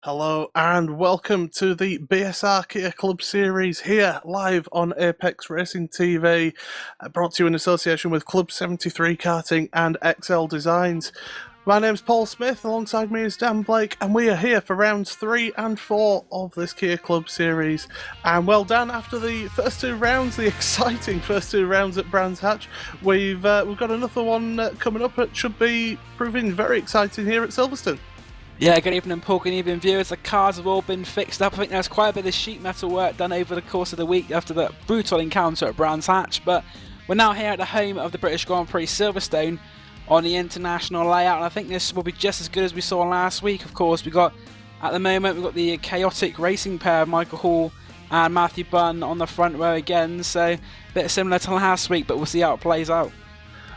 Hello and welcome to the BSR Kia Club Series here live on Apex Racing TV, brought to you in association with Club 73 Karting and XL Designs. My name's Paul Smith, alongside me is Dan Blake, and we are here for rounds 3 and 4 of this Kia Club Series. And well, Dan, after the first two rounds, the exciting first two rounds at Brands Hatch, we've got another one coming up that should be proving very exciting here at Silverstone. Yeah, good evening, Paul. Good evening, viewers. The cars have all been fixed up. I think there's quite a bit of sheet metal work done over the course of the week after the brutal encounter at Brands Hatch. But we're now here at the home of the British Grand Prix Silverstone on the international layout, and I think this will be just as good as we saw last week. Of course, at the moment we've got the chaotic racing pair, Michael Hall and Matthew Bunn, on the front row again. So a bit similar to last week, but we'll see how it plays out.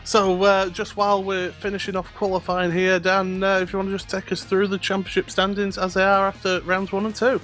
So, just while we're finishing off qualifying here, Dan, if you want to just take us through the championship standings as they are after rounds 1 and 2.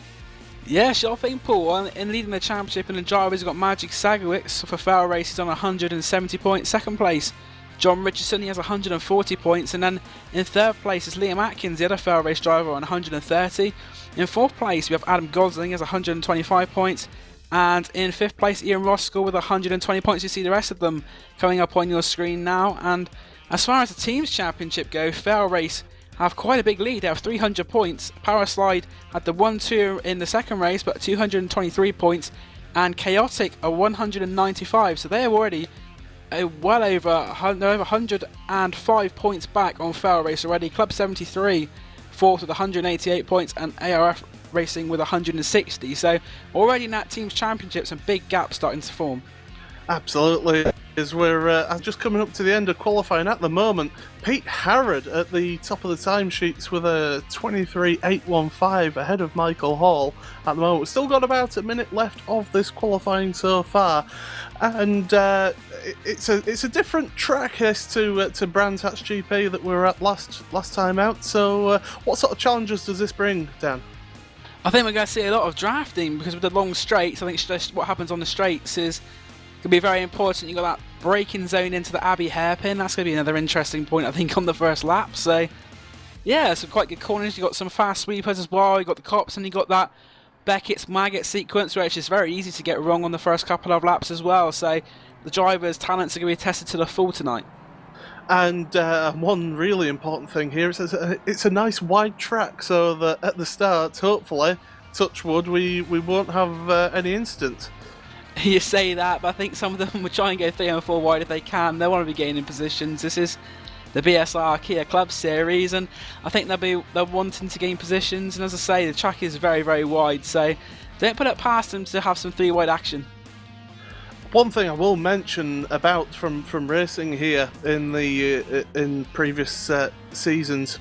Yeah, sure thing, Paul. In leading the championship in the drivers, we've got Magic Sagowicz for Fail Races on 170 points. Second place, John Richardson, he has 140 points. And then in third place is Liam Atkins, the other Fail Race driver, on 130. In fourth place, we have Adam Gosling, he has 125 points. And in fifth place, Ian Roskell with 120 points. You see the rest of them coming up on your screen now. And as far as the team's championship go, Fail Race have quite a big lead. They have 300 points. Paraslide had the 1-2 in the second race, but 223 points. And Chaotic are 195. So they're already well over 105 points back on Fail Race already. Club 73 fourth with 188 points, and ARF Racing with 160. So already in that team's championship, some big gaps starting to form. Absolutely. As we're just coming up to the end of qualifying at the moment, Pete Harrod at the top of the timesheets with a 23.815 ahead of Michael Hall at the moment. We've still got about a minute left of this qualifying so far, and it's a different track as to Brands Hatch GP that we were at last time out. So what sort of challenges does this bring, Dan? I think we're going to see a lot of drafting, because with the long straights, I think just what happens on the straights is going to be very important. You've got that braking zone into the Abbey hairpin. That's going to be another interesting point, I think, on the first lap. So, yeah, some quite good corners. You've got some fast sweepers as well. You've got the cops, and you've got that Beckett's Maggot sequence, where it's just very easy to get wrong on the first couple of laps as well. So, the drivers' talents are going to be tested to the full tonight. And one really important thing here is it's a nice wide track, so that at the start, hopefully, touch wood, we won't have any incidents. You say that, but I think some of them will try and go 3 and 4 wide if they can. They want to be gaining positions. This is the BSR Kia Club Series, and I think they're wanting to gain positions. And as I say, the track is very, very wide, so don't put it past them to have some 3 wide action. One thing I will mention about from racing here in previous seasons,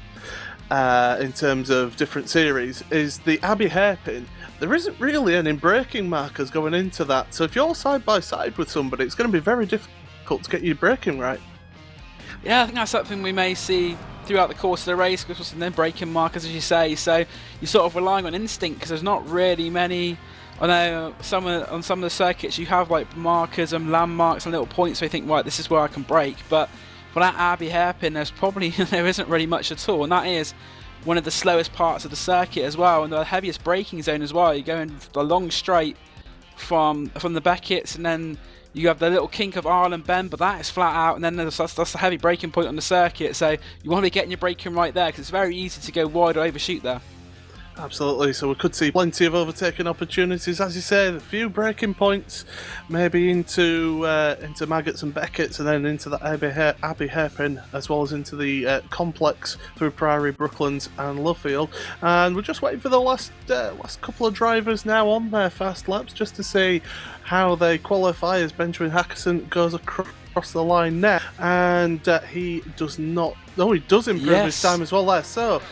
in terms of different series, is the Abbey hairpin. There isn't really any braking markers going into that, so if you're side by side with somebody, it's going to be very difficult to get your braking right. Yeah, I think that's something we may see throughout the course of the race, because there's no braking markers, as you say, so you're sort of relying on instinct, because there's not really many. I know on some of the circuits you have like markers and landmarks and little points where you think, right, this is where I can brake, but for that Abbey hairpin, there isn't really much at all, and that is one of the slowest parts of the circuit as well, and the heaviest braking zone as well. You're going the long straight from the Beckett's, and then you have the little kink of Ireland Bend, but that is flat out, and then that's the heavy braking point on the circuit, so you want to be getting your braking right there, because it's very easy to go wide or overshoot there. Absolutely, so we could see plenty of overtaking opportunities, as you say, a few braking points, maybe into Maggots and Beckett's, and then into the Abbey hairpin, as well as into the complex through Priory, Brooklands and Lovefield. And we're just waiting for the last couple of drivers now on their fast laps, just to see how they qualify, as Benjamin Hackerson goes across the line there, and he does not. Oh, he does improve his time as well there. So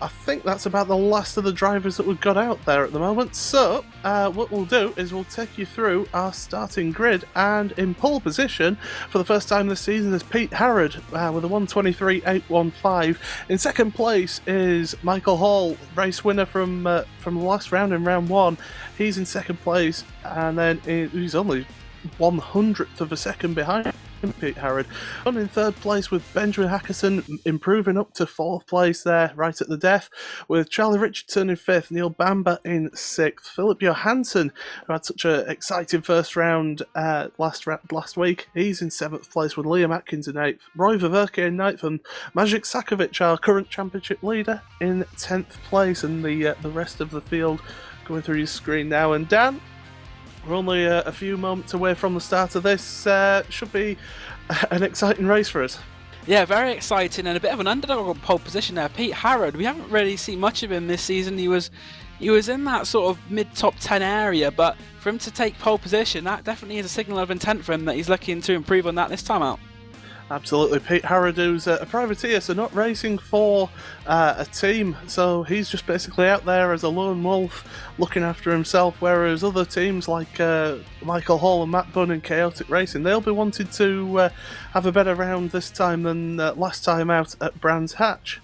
I think that's about the last of the drivers that we've got out there at the moment. So what we'll do is we'll take you through our starting grid, and in pole position for the first time this season is Pete Harrod with a 123.815. In second place is Michael Hall, race winner from the last round in round 1. He's in second place, and then he's only 1/100th of a second behind Pete Harrod. On in third place with Benjamin Hackerson improving up to fourth place there, right at the death, with Charlie Richardson in fifth, Neil Bamber in sixth, Philip Johansson, who had such an exciting first round last week, he's in seventh place with Liam Atkins in eighth, Roy Ververke in ninth, and Magic Sakovic, our current championship leader, in 10th place, and the rest of the field going through your screen now. And Dan, we're only a few moments away from the start of this. Should be an exciting race for us. Yeah, very exciting, and a bit of an underdog on pole position there. Pete Harrod, we haven't really seen much of him this season. He was in that sort of mid-top 10 area, but for him to take pole position, that definitely is a signal of intent for him that he's looking to improve on that this time out. Absolutely. Pete Harrod, who's a privateer, so not racing for a team, so he's just basically out there as a lone wolf looking after himself, whereas other teams like Michael Hall and Matt Bunn in Chaotic Racing, they'll be wanting to have a better round this time than last time out at Brands Hatch.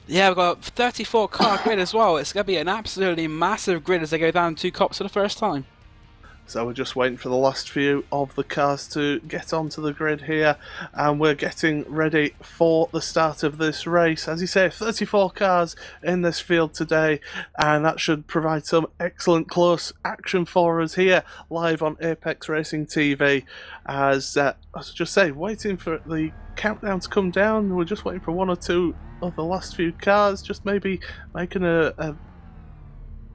Yeah, we've got a 34 car grid as well. It's going to be an absolutely massive grid as they go down 2 cops for the first time. So we're just waiting for the last few of the cars to get onto the grid here, and we're getting ready for the start of this race. As you say, 34 cars in this field today, and that should provide some excellent close action for us here live on Apex Racing TV. As I was just saying, waiting for the countdown to come down. We're just waiting for one or two of the last few cars, just maybe making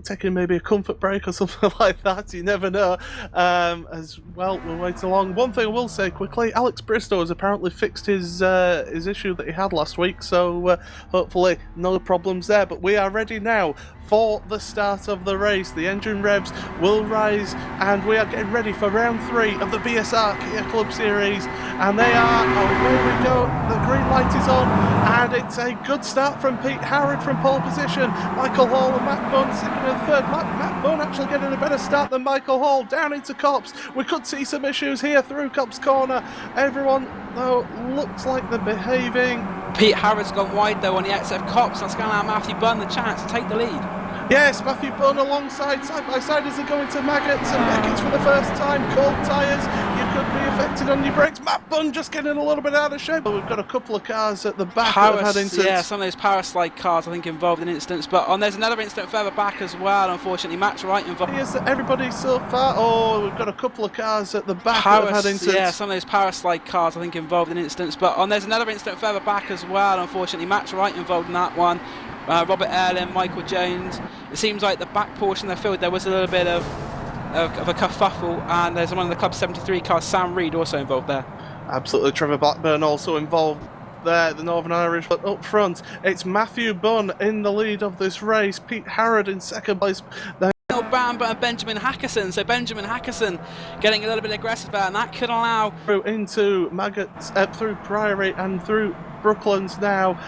taking maybe a comfort break or something like that, you never know. As well, we'll wait along. One thing I will say quickly, Alex Bristow has apparently fixed his issue that he had last week, so hopefully no problems there. But we are ready now for the start of the race. The engine revs will rise, and we are getting ready for round 3 of the BSR Kia Club Series, and they are, away we go, the green light is on, and it's a good start from Pete Harrod from pole position, Michael Hall and Matt Bunn second and third. Matt Bunn actually getting a better start than Michael Hall, down into Copse. We could see some issues here through Copse corner. Everyone though looks like they're behaving. Pete Harrod's gone wide though on the exit of Copse. That's going to allow Matthew Bunn the chance to take the lead. Yes, Matthew Bunn alongside, side by side as they go into Maggots and Beckett's for the first time. Cold tyres, you could be affected on your brakes. Matt Bunn just getting a little bit out of shape. But we've got a couple of cars at the back that have had incidents. Yeah, some of those power slide cars I think involved in incidents. But there's another incident further back as well, unfortunately. Matt's right involved. Is everybody so far? Oh, we've got a couple of cars at the back that have had incidents. Yeah, some of those power slide cars I think involved in incidents. But there's another incident further back as well, unfortunately. Matt's right involved in that one. Robert Erlin, Michael Jones. It seems like the back portion of the field there was a little bit of a kerfuffle, and there's one of the Club 73 cars, Sam Reed, also involved there. Absolutely, Trevor Blackburn also involved there, the Northern Irish. But up front, it's Matthew Bunn in the lead of this race, Pete Harrod in second place. Neil Bamber and Benjamin Hackerson. So Benjamin Hackerson getting a little bit aggressive there, and that could allow through into Maggots, through Priory and through Brooklands now,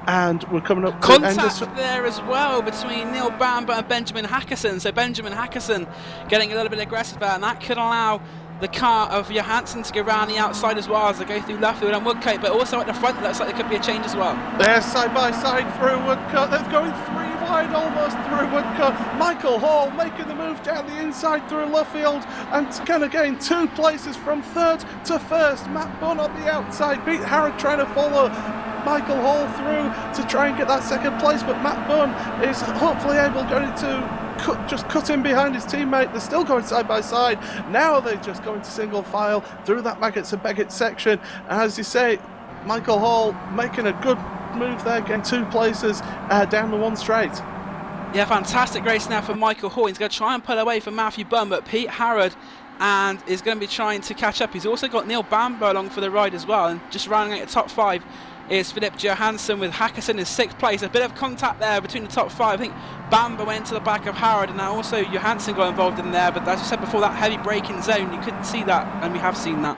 and we're coming up to contact there as well between Neil Bamber and Benjamin Hackerson. So Benjamin Hackerson getting a little bit aggressive there, and that could allow the car of Johansson to go around the outside as well as they go through Luffield and Woodcote, but also at the front it looks like there could be a change as well. They're side by side through Woodcote. They're going 3 wide almost through Woodcote. Michael Hall making the move down the inside through Luffield and going to gain 2 places from third to first. Matt Bunn on the outside. Pete Harrod trying to follow Michael Hall through to try and get that second place, but Matt Bunn is hopefully able to cut in behind his teammate. They're still going side by side. Now they're just going to single file through that Maggots and Beckett section. And as you say, Michael Hall making a good move there, getting 2 places down the one straight. Yeah, fantastic race now for Michael Hall. He's going to try and pull away from Matthew Bunn, but Pete Harrod and is going to be trying to catch up. He's also got Neil Bamber along for the ride as well, and just rounding out the top 5 is Philip Johansson with Hackerson in 6th place. A bit of contact there between the top 5. I think Bamber went to the back of Harrod, and now also Johansson got involved in there, but as you said before, that heavy braking zone, you couldn't see that, and we have seen that.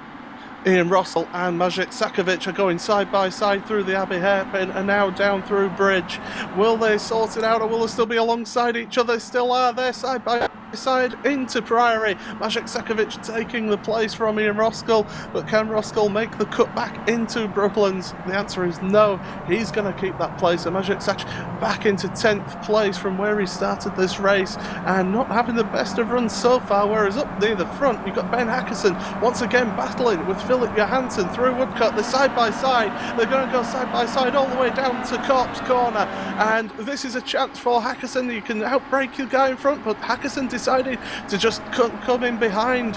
Ian Russell and Magic Sakovic are going side by side through the Abbey Hairpin and now down through Bridge. Will they sort it out, or will they still be alongside each other? Still are there side by side into Priory. Maciej Sakovic taking the place from Ian Roskell, but can Roskell make the cut back into Brooklands? The answer is no. He's going to keep that place. So Maciej Sakovic back into 10th place from where he started this race, and not having the best of runs so far, whereas up near the front you've got Ben Hackerson once again battling with Philip Johansson through Woodcote. They're side by side. They're going to go side by side all the way down to Corp's Corner, and this is a chance for Hackerson. You can outbrake your guy in front, but Hackerson decided to just come in behind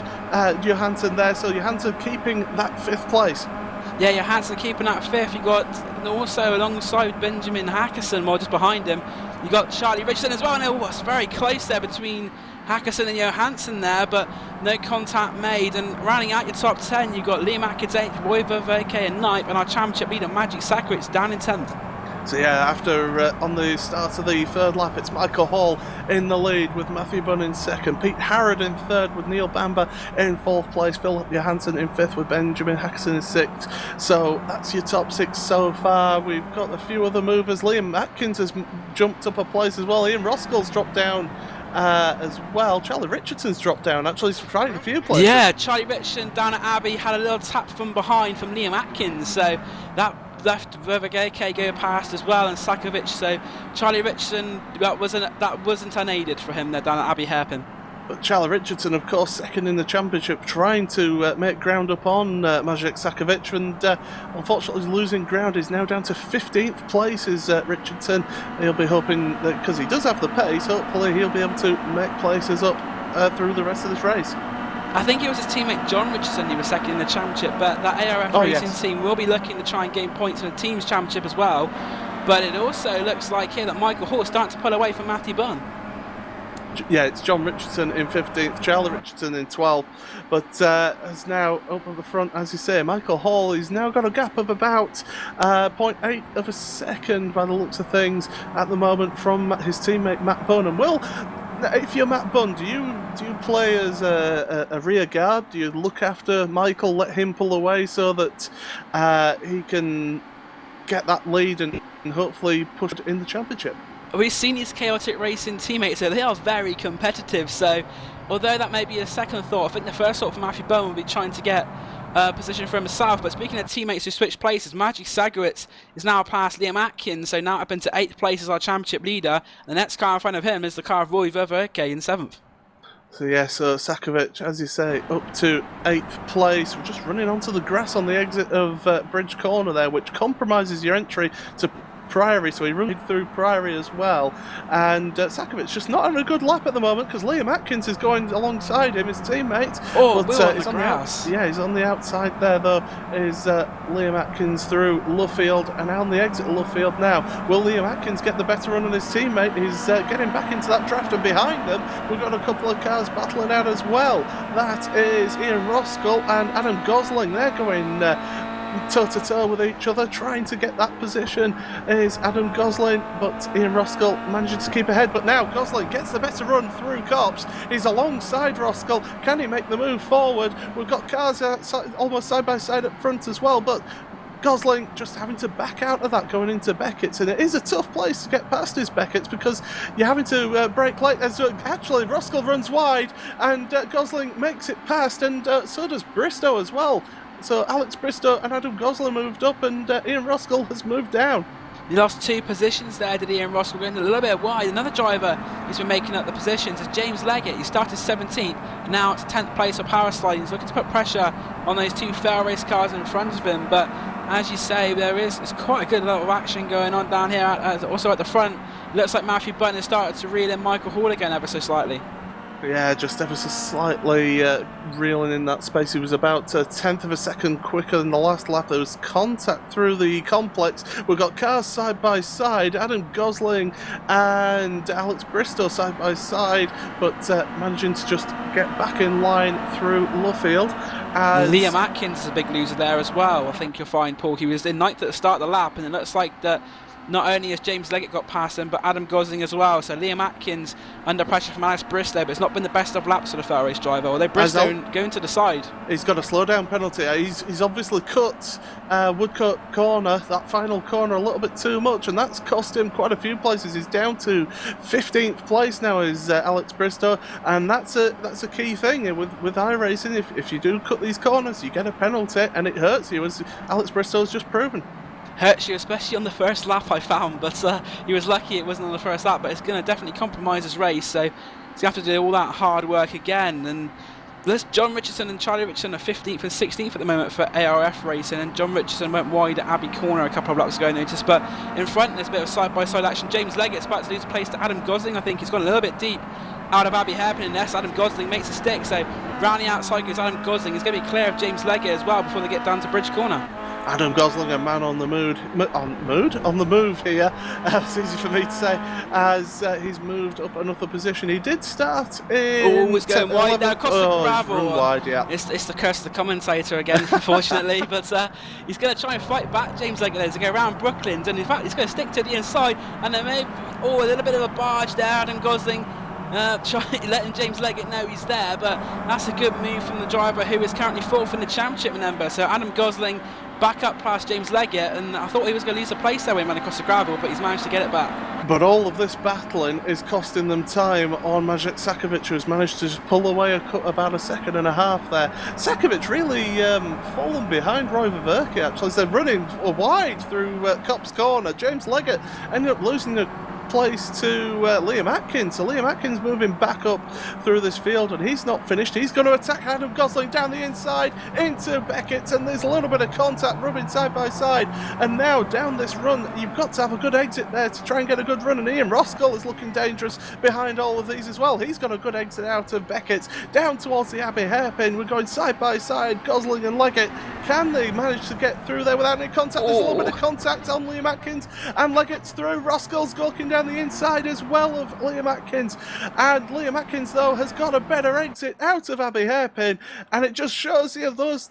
Johansson there, so Johansson keeping that 5th place. Yeah, Johansson keeping that 5th. You got also alongside Benjamin Hackerson, or just behind him, you got Charlie Richardson as well. And it was very close there between Hackerson and Johansson there, but no contact made. And rounding out your top 10, you've got Liam Atkins 8th, Roy Verveke and 9th, and our championship leader Maciej Sakovic down in 10th. So yeah, after on the start of the 3rd lap, it's Michael Hall in the lead with Matthew Bunn in 2nd, Pete Harrod in 3rd with Neil Bamber in 4th place, Philip Johansson in 5th with Benjamin Hackerson in 6th. So that's your top 6 so far. We've got a few other movers. Liam Atkins has jumped up a place as well. Ian Roskell's dropped down as well. Charlie Richardson's dropped down, actually, he's tried a few places. Yeah, Charlie Richardson down at Abbey had a little tap from behind from Liam Atkins, so that left Verveke go past as well, and Sakovic. So Charlie Richardson, that wasn't unaided for him there down at Abbey Hairpin. But Charlie Richardson, of course, 2nd in the championship, trying to make ground up on Maciej Sakovic, and unfortunately losing ground. He's now down to 15th place, is Richardson. He'll be hoping that, because he does have the pace, hopefully he'll be able to make places up through the rest of this race. I think it was his teammate John Richardson who was 2nd in the championship, but that ARF racing team will be looking to try and gain points in the team's championship as well. But it also looks like here that Michael Hall is starting to pull away from Matthew Bunn. Yeah, it's John Richardson in 15th, Charlie Richardson in 12th, but has now up at the front, as you say, Michael Hall. He's now got a gap of about 0.8 of a second by the looks of things at the moment from his teammate Matt Bunn. And Will, if you're Matt Bunn, do you play as a rear guard? Do you look after Michael, let him pull away so that he can get that lead and hopefully push it in the championship? We've seen these chaotic racing teammates, so they are very competitive. So although that may be a second thought, I think the first thought for Matthew Bunn will be trying to get a position for himself. But speaking of teammates who switch places, Maciej Sakovic is now past Liam Atkins, so now up into 8th place as our championship leader. The next car in front of him is the car of Roy Verveke in 7th. So yeah, so Sakovic, as you say, up to 8th place. We're just running onto the grass on the exit of Bridge Corner there, which compromises your entry to Priory, so he runs through Priory as well, and Sakovic just not on a good lap at the moment because Liam Atkins is going alongside him, his teammate. But he's on the grass. He's on the outside there though. Is Liam Atkins through Luffield, and on the exit of Luffield now. Will Liam Atkins get the better run on his teammate? He's getting back into that draft, and behind them we've got a couple of cars battling out as well. That is Ian Roskell and Adam Gosling. They're going toe-to-toe with each other, trying to get that position is Adam Gosling, but Ian Roskell managing to keep ahead. But now Gosling gets the better run through Cops. He's alongside Roskell. Can he make the move forward? We've got cars almost side by side up front as well, but Gosling just having to back out of that going into Beckett's, and it is a tough place to get past his Beckett's because you're having to brake late. Actually, Roskell runs wide and Gosling makes it past, and so does Bristow as well. So Alex Bristow and Adam Gosling moved up, and Ian Roskell has moved down. He lost 2 positions there, did Ian Roskell, going a little bit wide. Another driver who's been making up the positions is James Leggett. He started 17th, now it's 10th place for power sliding. He's looking to put pressure on those 2 fair race cars in front of him. But as you say, it's quite a good level of action going on down here. Also at the front, looks like Matthew Bunn has started to reel in Michael Hall again ever so slightly. Yeah, just ever so slightly reeling in that space. He was about a 10th of a second quicker than the last lap. There was contact through the complex. We've got cars side by side, Adam Gosling and Alex Bristow side by side, but managing to just get back in line through Luffield. Liam Atkins is a big loser there as well. I think you'll find, Paul, he was in 9th at the start of the lap, and it looks like that not only has James Leggett got past him, but Adam Gosling as well. So Liam Atkins under pressure from Alex Bristow, but it's not been the best of laps for the fair race driver, although Bristow going to the side. He's got a slowdown penalty. He's obviously cut Woodcote corner, that final corner, a little bit too much, and that's cost him quite a few places. He's down to 15th place now, is Alex Bristow, and that's a key thing with iRacing. If you do cut these corners, you get a penalty, and it hurts you, as Alex Bristow's just proven. Hurts you, especially on the first lap, I found, but he was lucky it wasn't on the first lap, but it's going to definitely compromise his race, so he's going to have to do all that hard work again. And John Richardson and Charlie Richardson are 15th and 16th at the moment for ARF racing, and John Richardson went wide at Abbey Corner a couple of laps ago, I noticed, but in front there's a bit of side-by-side action. James Leggett's about to lose place to Adam Gosling. I think he's gone a little bit deep out of Abbey Hairpin in this. Adam Gosling makes a stick, so round the outside goes Adam Gosling. He's going to be clear of James Leggett as well before they get down to Bridge Corner. Adam Gosling, a man on the on the move here. It's easy for me to say, as he's moved up another position. He did start in. He's going wide now, across the gravel. Wide, yeah. It's the curse of the commentator again, unfortunately. But he's going to try and fight back James Leggett there to go around Brooklands, and in fact he's going to stick to the inside, and then maybe a little bit of a barge there. Adam Gosling letting James Leggett know he's there, but that's a good move from the driver, who is currently 4th in the championship, remember. So Adam Gosling back up past James Leggett, and I thought he was going to lose a place there when he ran across the gravel, but he's managed to get it back. But all of this battling is costing them time on Maciej Sakovic, who's managed to just pull away about a second and a half there. Sakovic really fallen behind Roy Ververke, actually, so they're running wide through Copse Corner. James Leggett ended up losing a place to Liam Atkins. So Liam Atkins moving back up through this field, and he's not finished. He's going to attack Adam Gosling down the inside into Beckett, and there's a little bit of contact rubbing side by side. And now down this run, you've got to have a good exit there to try and get a good run, and Ian Roskell is looking dangerous behind all of these as well. He's got a good exit out of Beckett down towards the Abbey Hairpin. We're going side by side, Gosling and Leggett. Can they manage to get through there without any contact? There's a little bit of contact on Liam Atkins, and Leggett's through. Roskell's gawking down the inside as well of Liam Atkins, and Liam Atkins though has got a better exit out of Abbey Hairpin, and it just shows you those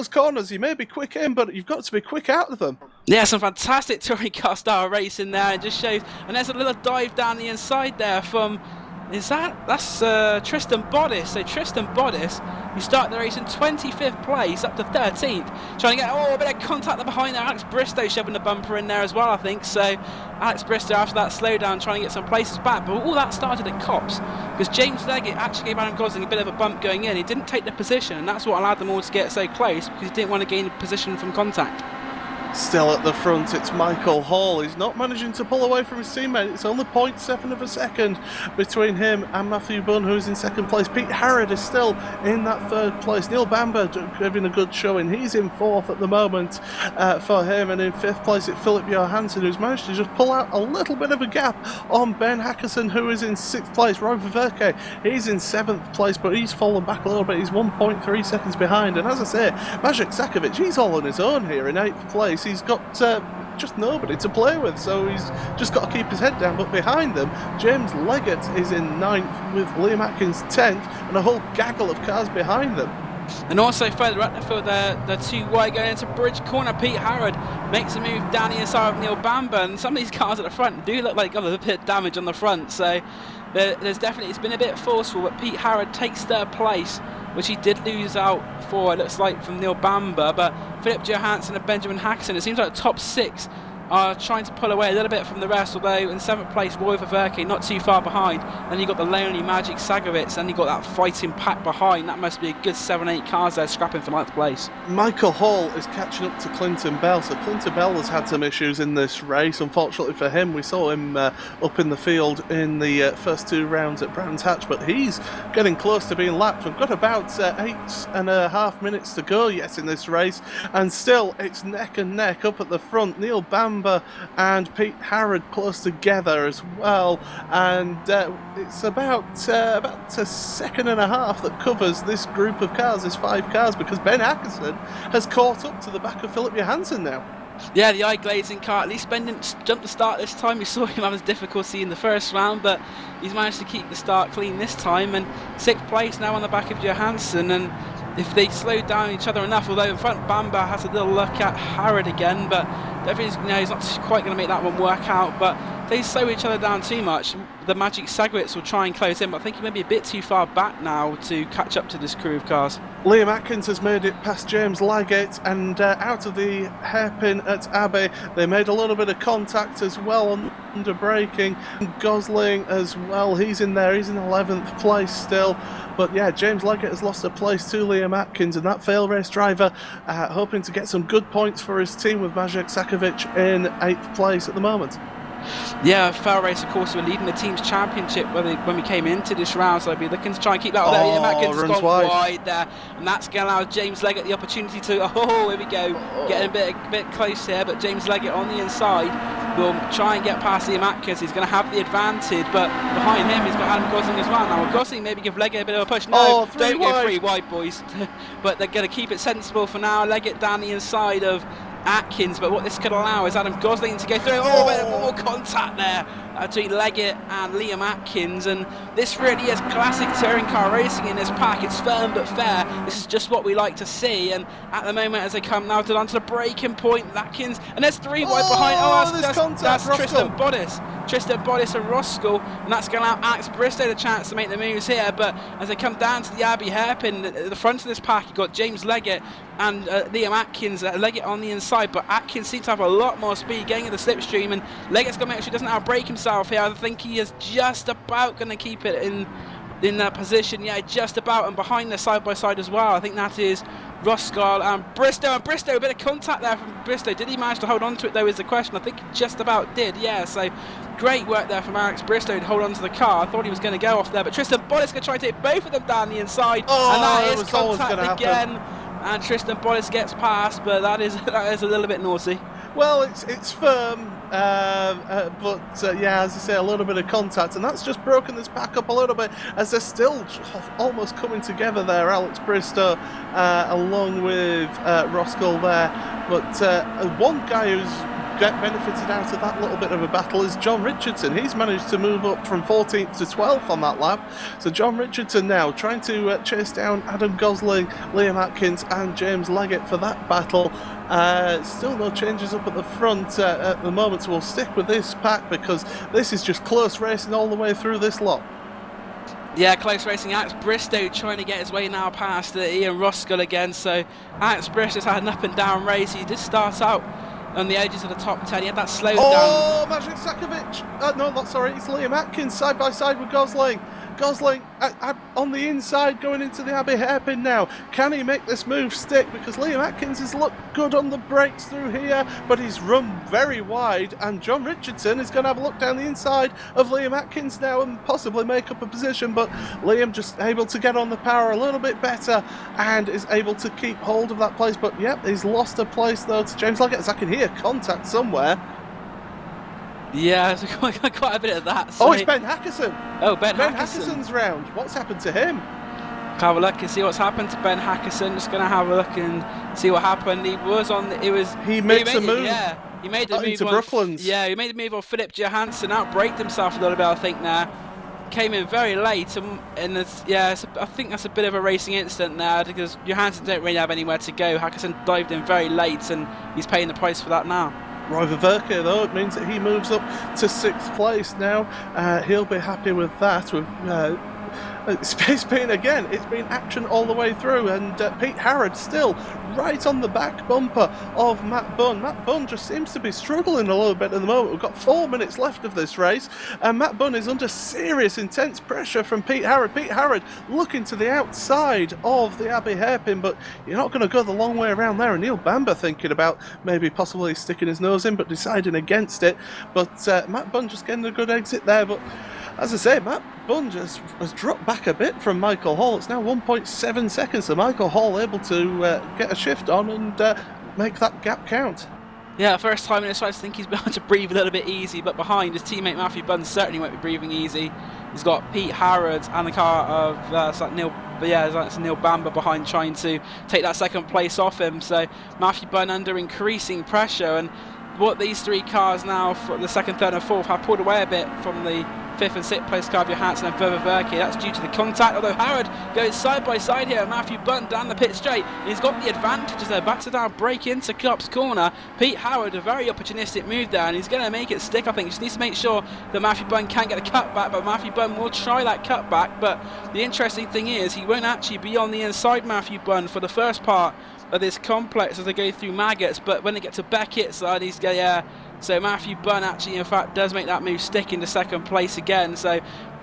corners, you may be quick in, but you've got to be quick out of them. Yeah, some fantastic touring car style racing there. It just shows, and there's a little dive down the inside there from, that's Tristan Bodis. So Tristan Bodis, who started the race in 25th place up to 13th, trying to get a bit of contact behind there. Alex Bristow shoving the bumper in there as well, I think. So Alex Bristow, after that slowdown, trying to get some places back. But all that started at Copse, because James Leggett actually gave Adam Gosling a bit of a bump going in. He didn't take the position, and that's what allowed them all to get so close, because he didn't want to gain position from contact. Still at the front, it's Michael Hall. He's not managing to pull away from his teammate. It's only 0.7 of a second between him and Matthew Bunn, who's in second place. Pete Harrod is still in that third place. Neil Bamber giving a good showing. He's in fourth at the moment for him, and in fifth place it's Philip Johansson, who's managed to just pull out a little bit of a gap on Ben Hackerson, who is in sixth place. Roy Ververke, he's in seventh place, but he's fallen back a little bit. He's 1.3 seconds behind, and as I say, Maciej Sakovic, he's all on his own here in eighth place. He's got just nobody to play with, so he's just got to keep his head down. But behind them, James Leggett is in ninth with Liam Atkins 10th, and a whole gaggle of cars behind them. And also further up the field, they're too wide going into Bridge Corner. Pete Harrod makes a move down the inside of Neil Bamber, and some of these cars at the front do look like got a bit of damage on the front, so there's definitely, it's been a bit forceful, but Pete Harrod takes third place, which he did lose out for, it looks like, from Neil Bamber. But Philip Johansson and Benjamin Hackerson, it seems like the top six are trying to pull away a little bit from the rest, although in seventh place Roy Ververke not too far behind. Then you got the lonely Maciej Sakovic, then you got that fighting pack behind. That must be a good 7-8 cars there scrapping for ninth place. Michael Hall is catching up to Clinton Bell, so Clinton Bell has had some issues in this race. Unfortunately for him, we saw him up in the field in the first two rounds at Brands Hatch, but he's getting close to being lapped. We've got about 8.5 minutes to go yet in this race, and still it's neck and neck up at the front. Neil Bamber and Pete Harrod close together as well, and it's about a second and a half that covers this group of cars, this 5 cars, because Ben Hackerson has caught up to the back of Philip Johansson now. Yeah, the eye-glazing car, at least Ben didn't jump the start this time. We saw him have his difficulty in the first round, but he's managed to keep the start clean this time, and 6th place now on the back of Johansson. And if they slow down each other enough, although in front Bamba has a little look at Harrod again, but he's not quite going to make that one work out. But if they slow each other down too much, the Magic Sagwitz will try and close in, but I think he may be a bit too far back now to catch up to this crew of cars. Liam Atkins has made it past James Laggett, and out of the hairpin at Abbey, they made a little bit of contact as well under braking. Gosling as well, he's in there, he's in 11th place still. But yeah, James Laggett has lost a place to Liam Atkins, and that fail race driver hoping to get some good points for his team with Maciej Sakovic in 8th place at the moment. Yeah, fail race, of course, we're leading the team's championship when we came into this round, so I'll be looking to try and keep that up there. Yeah, Atkins has gone wide there, and that's going to allow James Leggett the opportunity to, here we go, getting a bit close here, but James Leggett on the inside will try and get past Liam Atkins. He's going to have the advantage, but behind him he's got Adam Gosling as well. Now, Gosling maybe give Leggett a bit of a push. No, don't go 3 wide, boys. But they're going to keep it sensible for now. Leggett down the inside of Atkins, but what this could allow is Adam Gosling to go through. More contact there between Leggett and Liam Atkins, and this really is classic touring car racing in this pack. It's firm but fair. This is just what we like to see, and at the moment as they come now onto the braking point, Atkins, and there's 3 wide behind. That's Tristan Bottis and Roskell, and that's going to allow Alex Bristow the chance to make the moves here. But as they come down to the Abbey hairpin, at the front of this pack, you've got James Leggett and Liam Atkins. Leggett on the inside, but Atkins seems to have a lot more speed getting in the slipstream, and Leggett's going to make sure he doesn't outbrake himself here. I think he is just about going to keep it in that position, yeah, just about, and behind the side-by-side as well. I think that is Roskell and Bristow, a bit of contact there from Bristow. Did he manage to hold on to it though is the question. I think he just about did, yeah, so great work there from Alex Bristow to hold on to the car. I thought he was going to go off there, but Tristan Bottis going to try and take both of them down the inside, and that is contact again, and Tristan Bottis gets past, but that is a little bit naughty. Well, it's firm, but yeah, as I say, a little bit of contact, and that's just broken this pack up a little bit, as they're still almost coming together there. Alex Bristow along with Roskell there, but one guy who's benefited out of that little bit of a battle is John Richardson. He's managed to move up from 14th to 12th on that lap. So John Richardson now trying to chase down Adam Gosling, Liam Atkins and James Leggett for that battle. Still no changes up at the front at the moment, so we'll stick with this pack because this is just close racing all the way through this lot. Yeah, close racing. Alex Bristow trying to get his way now past Ian Roskell again. So Alex Bristow's had an up and down race. He did start out on the edges of the top 10. He had that slow down. Oh, Maciej Sakovic! No, not sorry, it's Liam Atkins side by side with Gosling. Gosling on the inside going into the Abbey hairpin now. Can he make this move stick? Because Liam Atkins has looked good on the brakes through here, but he's run very wide, and John Richardson is going to have a look down the inside of Liam Atkins now and possibly make up a position, but Liam just able to get on the power a little bit better and is able to keep hold of that place. But yep, he's lost a place though to James Leggett, as I can hear contact somewhere. Yeah, there's quite a bit of that. So. Oh, it's Ben Hackerson. Oh, Ben Hackerson's round. What's happened to him? Have a look and see what's happened to Ben Hackerson. Just going to have a look and see what happened. He was on. He makes a move. Yeah, he made the move into on Brooklands. Yeah, he made the move on Philip Johansson. Outbraked himself a little bit, I think. There came in very late, and I think that's a bit of a racing incident there because Johansson don't really have anywhere to go. Hackerson dived in very late, and he's paying the price for that now. Roy Verke, though, it means that he moves up to 6th place now. He'll be happy with that. It's been action all the way through, and Pete Harrod still right on the back bumper of Matt Bunn. Matt Bunn just seems to be struggling a little bit at the moment. We've got 4 minutes left of this race, and Matt Bunn is under serious, intense pressure from Pete Harrod. Pete Harrod looking to the outside of the Abbey hairpin, but you're not going to go the long way around there. And Neil Bamber thinking about maybe possibly sticking his nose in, but deciding against it. But Matt Bunn just getting a good exit there, but as I say, Matt Bunn just has dropped back a bit from Michael Hall. It's now 1.7 seconds, so Michael Hall able to get a shift on and make that gap count. Yeah, first time in his race, I think he's been able to breathe a little bit easy, but behind his teammate Matthew Bunn certainly won't be breathing easy. He's got Pete Harrod and the car of Neil Bamber behind, trying to take that second place off him. So Matthew Bunn under increasing pressure, and what these 3 cars now for the 2nd, 3rd and 4th have pulled away a bit from the 5th and 6th place car of Johansson and Verke. That's due to the contact, although Howard goes side by side here. Matthew Bunn down the pit straight. He's got the advantage as they're back to down break into Cup's corner. Pete Howard, a very opportunistic move there, and he's going to make it stick. I think he just needs to make sure that Matthew Bunn can't get a cutback, but Matthew Bunn will try that cutback. But the interesting thing is he won't actually be on the inside, Matthew Bunn, for the first part of this complex as they go through Maggots, but when they get to Beckett's side, he's going, yeah. So Matthew Bunn actually, in fact, does make that move stick into second place again. So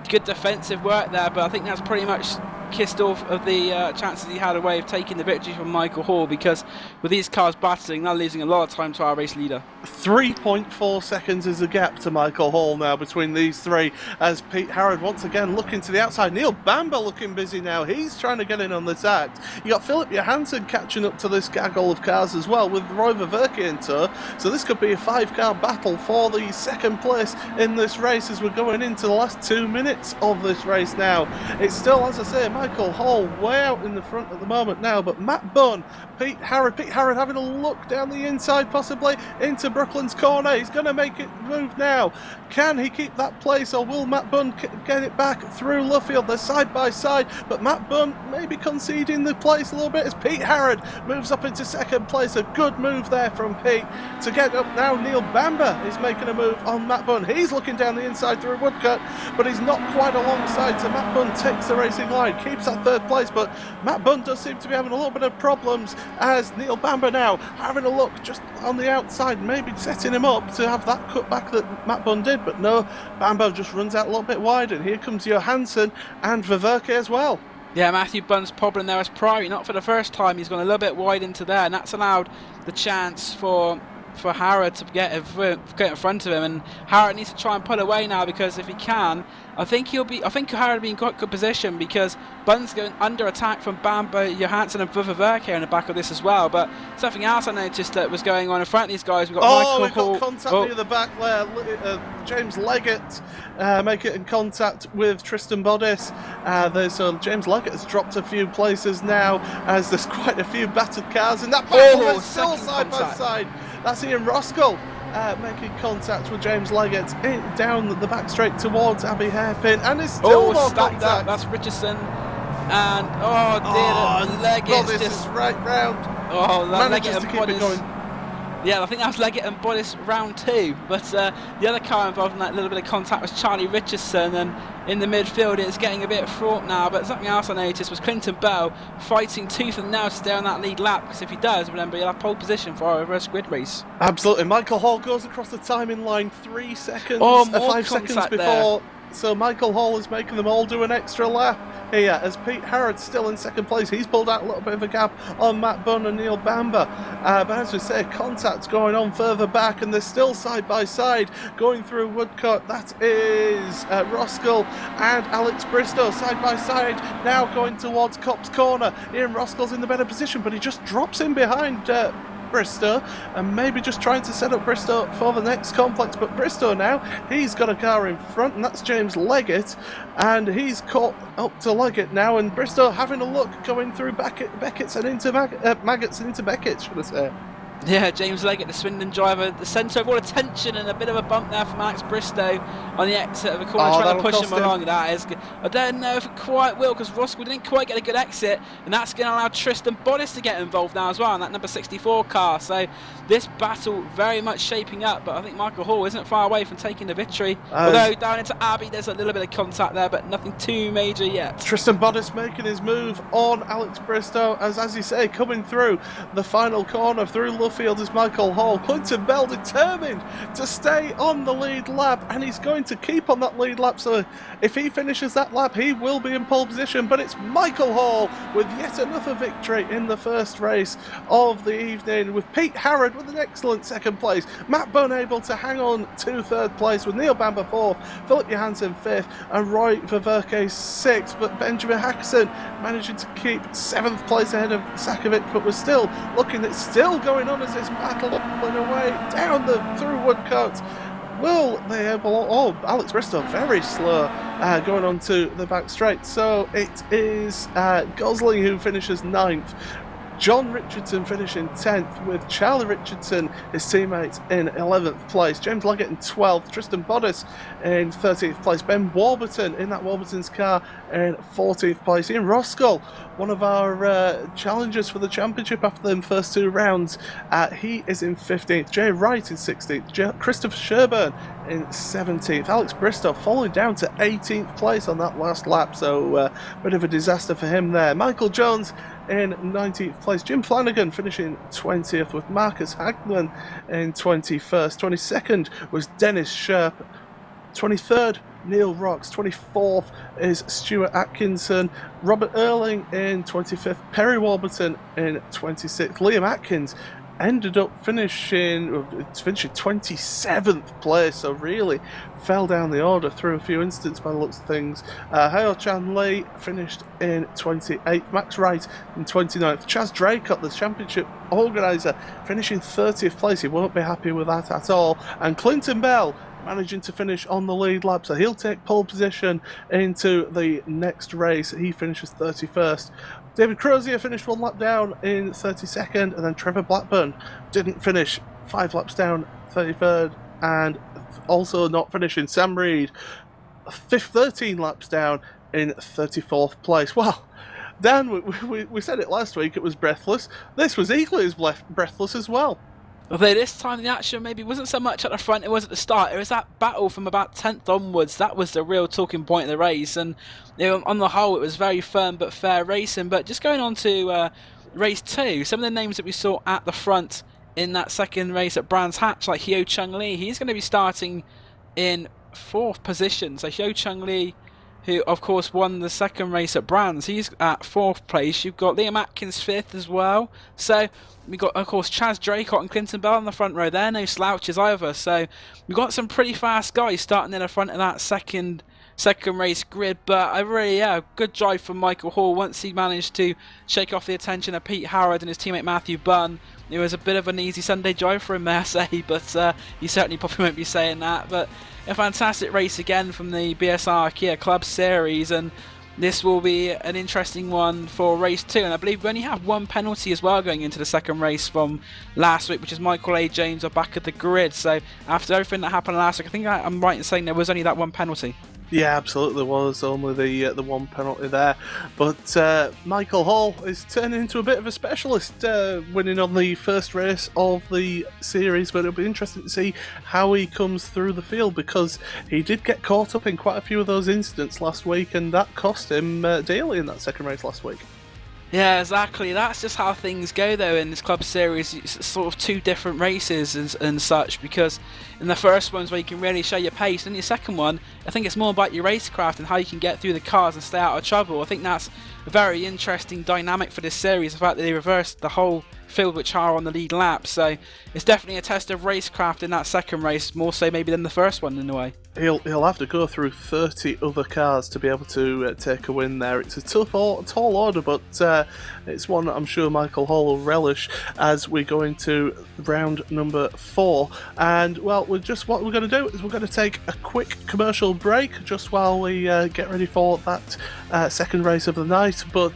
good defensive work there, but I think that's pretty much kissed off of the chances he had away of taking the victory from Michael Hall, because with these cars battling, they're losing a lot of time to our race leader. 3.4 seconds is the gap to Michael Hall now between these three, as Pete Harrod once again looking to the outside. Neil Bamber looking busy now. He's trying to get in on this act. You got Philip Johansson catching up to this gaggle of cars as well, with Roy Verke in tow. So this could be a 5-car battle for the second place in this race as we're going into the last 2 minutes of this race now. It's still, as I say, Michael Hall way out in the front at the moment now, but Matt Bunn, Pete Harrod having a look down the inside, possibly into Brooklyn's corner. He's going to make it move now. Can he keep that place, or will Matt Bunn get it back through Luffield? They're side by side, but Matt Bunn maybe conceding the place a little bit as Pete Harrod moves up into second place. A good move there from Pete to get up now. Neil Bamber is making a move on Matt Bunn. He's looking down the inside through Woodcut, but he's not quite alongside, so Matt Bunn takes the racing line, keeps that third place, but Matt Bunn does seem to be having a little bit of problems as Neil Bamber now having a look just on the outside, maybe setting him up to have that cutback that Matt Bunn did, but no, Bamber just runs out a little bit wide, and here comes Johansson and Verke as well. Yeah, Matthew Bunn's problem there is priority, not for the first time. He's gone a little bit wide into there, and that's allowed the chance for Harrod to get in front of him, and Harrod needs to try and pull away now, because if he can, I think Harrod will be in quite good position, because Bunn's going under attack from Bamber, Johansson and Verke in the back of this as well. But something else I noticed that was going on in front of these guys, we've got we've got contact near the back there. James Leggett making contact with Tristan Bodis. So James Leggett has dropped a few places now, as there's quite a few battered cars in that battle. They're still side by side. That's Ian Roskell making contact with James Leggett down the back straight towards Abbey Hairpin, and it's still more contact. That's Richardson, and Leggett just right round. Leggett to keep it going. Yeah, I think that was Leggett and Bodis round 2, but the other car involved in that little bit of contact was Charlie Richardson, and in the midfield it's getting a bit fraught now. But something else I noticed was Clinton Bell fighting tooth and nail to stay on that lead lap, because if he does, remember, he'll have pole position for our reverse grid race. Absolutely. Michael Hall goes across the timing line 3 seconds, 5 seconds before there. So Michael Hall is making them all do an extra lap here, as Pete Harrod's still in second place. He's pulled out a little bit of a gap on Matt Bunn and Neil Bamber, but as we say, contact's going on further back, and they're still side by side going through Woodcut. That is Roskell and Alex Bristow side by side now going towards Cop's corner. Ian Roskell's in the better position, but he just drops in behind Bristow, and maybe just trying to set up Bristow for the next complex. But Bristow now, he's got a car in front, and that's James Leggett, and he's caught up to Leggett now, and Bristow having a look going through Beckett's and into Maggots and into Beckett, should I say. Yeah, James Leggett, the Swindon driver, the centre of all attention, and a bit of a bump there from Alex Bristow on the exit of the corner, trying to push him along. That is good. I don't know if it quite will, because Roskell didn't quite get a good exit, and that's going to allow Tristan Bodis to get involved now as well in that number 64 car. So this battle very much shaping up, but I think Michael Hall isn't far away from taking the victory. Although down into Abbey, there's a little bit of contact there, but nothing too major yet. Tristan Bodis making his move on Alex Bristow, as you say, coming through the final corner through Luffield is Michael Hall. Clinton Bell determined to stay on the lead lap, and he's going to keep on that lead lap, so if he finishes that lap he will be in pole position. But it's Michael Hall with yet another victory in the first race of the evening, with Pete Harrod with an excellent second place, Matt Bunn able to hang on to third place, with Neil Bamber 4th, Philip Johansson 5th and Roy Verke 6th, but Benjamin Hackson managing to keep 7th place ahead of Sakovic. But we're still looking, it's still going on as this battle pulling away down through Woodcote. Will they able? Alex Bristow very slow going on to the back straight. So it is Gosling who finishes 9th. John Richardson finishing 10th, with Charlie Richardson, his teammate, in 11th place. James Leggett in 12th. Tristan Bodis in 13th place. Ben Warburton in that Warburton's car in 14th place. Ian Roskell, one of our challengers for the championship after the first 2 rounds, he is in 15th. Jay Wright in 16th. Christopher Sherburn in 17th. Alex Bristow falling down to 18th place on that last lap, so bit of a disaster for him there. Michael Jones in 19th place. Jim Flanagan finishing 20th, with Marcus Hagman in 21st. 22nd was Dennis Sherp. 23rd, Neil Rocks. 24th is Stuart Atkinson. Robert Erling in 25th. Perry Warburton in 26th. Liam Atkins ended up finishing 27th place, so really fell down the order through a few instances by the looks of things. Hyo Chan Lee finished in 28th, Max Wright in 29th, Chaz Draycott, the championship organiser, finishing 30th place. He won't be happy with that at all. And Clinton Bell managing to finish on the lead lap, so he'll take pole position into the next race. He finishes 31st. David Crozier finished 1 lap down in 32nd, and then Trevor Blackburn didn't finish, 5 laps down, 33rd, and also not finishing. Sam Reed, 13 laps down in 34th place. Well, Dan, we said it last week, it was breathless. This was equally as breathless as well. Although this time the action maybe wasn't so much at the front, it was at the start. It was that battle from about 10th onwards. That was the real talking point of the race. And on the whole, it was very firm but fair racing. But just going on to race 2, some of the names that we saw at the front in that second race at Brands Hatch, like Hyo Chung Lee, he's going to be starting in 4th position. So Hyo Chung Lee, who of course won the second race at Brands, he's at 4th place. You've got Liam Atkins 5th as well. So we got, of course, Chaz Draycott and Clinton Bell on the front row. They're no slouches either. So we've got some pretty fast guys starting in the front of that second race grid. But good drive from Michael Hall once he managed to shake off the attention of Pete Howard and his teammate Matthew Bunn. It was a bit of an easy Sunday drive for him, may I say, but you certainly probably won't be saying that. But a fantastic race again from the BSR Kia Club Series, and this will be an interesting one for race 2. And I believe we only have 1 penalty as well going into the second race from last week, which is Michael A. James are back at the grid. So after everything that happened last week, I think I'm right in saying there was only that 1 penalty. Yeah, absolutely, there was only the 1 penalty there, but Michael Hall is turning into a bit of a specialist, winning on the first race of the series. But it'll be interesting to see how he comes through the field, because he did get caught up in quite a few of those incidents last week, and that cost him dearly in that second race last week. Yeah, exactly. That's just how things go, though, in this club series. It's sort of 2 different races and such, because in the first one's where you can really show your pace, and the second one, I think it's more about your racecraft and how you can get through the cars and stay out of trouble. I think that's a very interesting dynamic for this series, the fact that they reversed the whole field which are on the lead lap. So it's definitely a test of racecraft in that second race, more so maybe than the first one in a way. He'll have to go through 30 other cars to be able to take a win there. It's a tall order, but it's one I'm sure Michael Hall will relish as we go into round number 4. And well, what we're going to do is we're going to take a quick commercial break just while we get ready for that second race of the night. But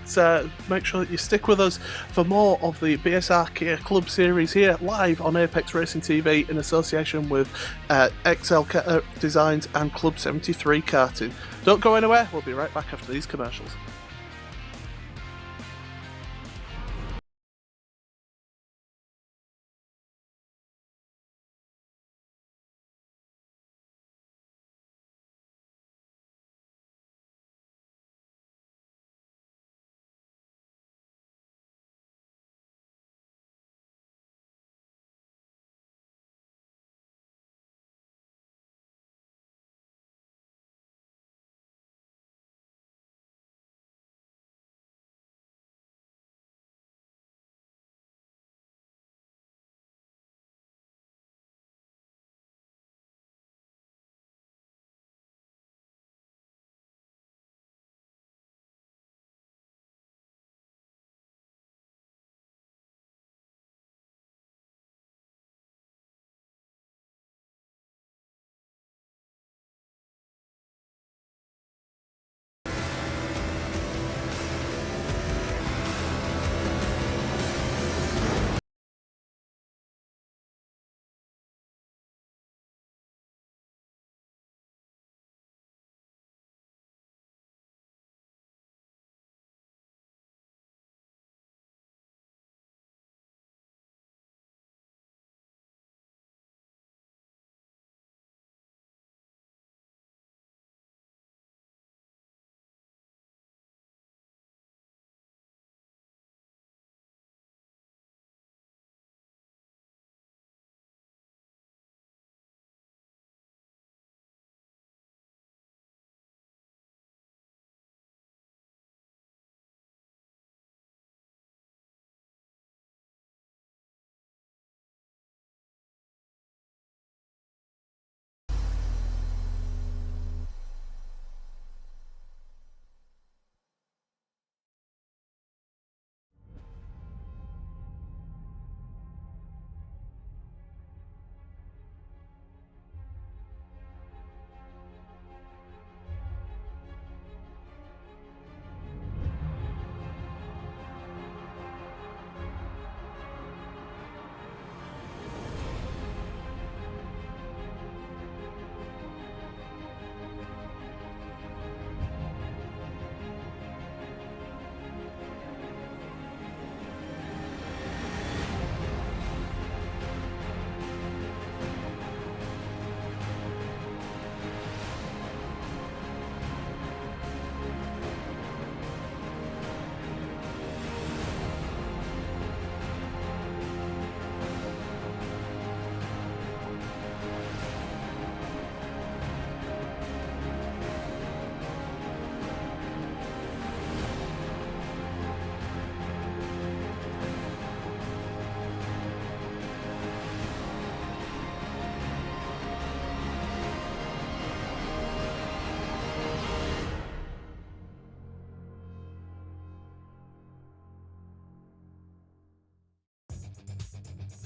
make sure that you stick with us for more of the BSR Kia Club Series here live on Apex Racing TV in association with XL Designs and Club 73 Karting. Don't go anywhere, we'll be right back after these commercials.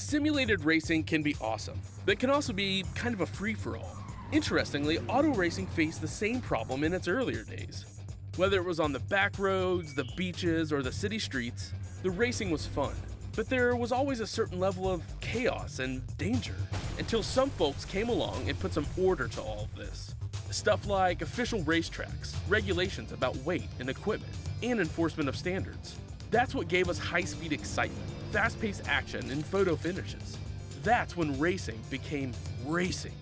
Simulated racing can be awesome, but can also be kind of a free-for-all. Interestingly, auto racing faced the same problem in its earlier days. Whether it was on the back roads, the beaches, or the city streets, the racing was fun. But there was always a certain level of chaos and danger, until some folks came along and put some order to all of this. Stuff like official racetracks, regulations about weight and equipment, and enforcement of standards. That's what gave us high-speed excitement, fast-paced action, and photo finishes. That's when racing became racing.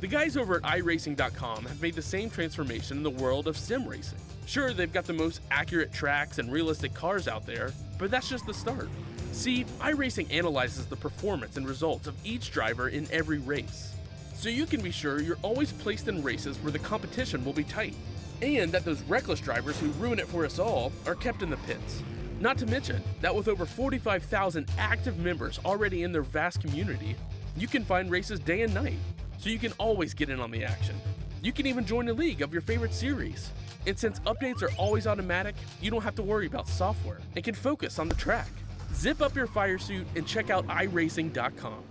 The guys over at iRacing.com have made the same transformation in the world of sim racing. Sure, they've got the most accurate tracks and realistic cars out there, but that's just the start. See, iRacing analyzes the performance and results of each driver in every race, so you can be sure you're always placed in races where the competition will be tight, and that those reckless drivers who ruin it for us all are kept in the pits. Not to mention that with over 45,000 active members already in their vast community, you can find races day and night, so you can always get in on the action. You can even join a league of your favorite series. And since updates are always automatic, you don't have to worry about software and can focus on the track. Zip up your fire suit and check out iRacing.com.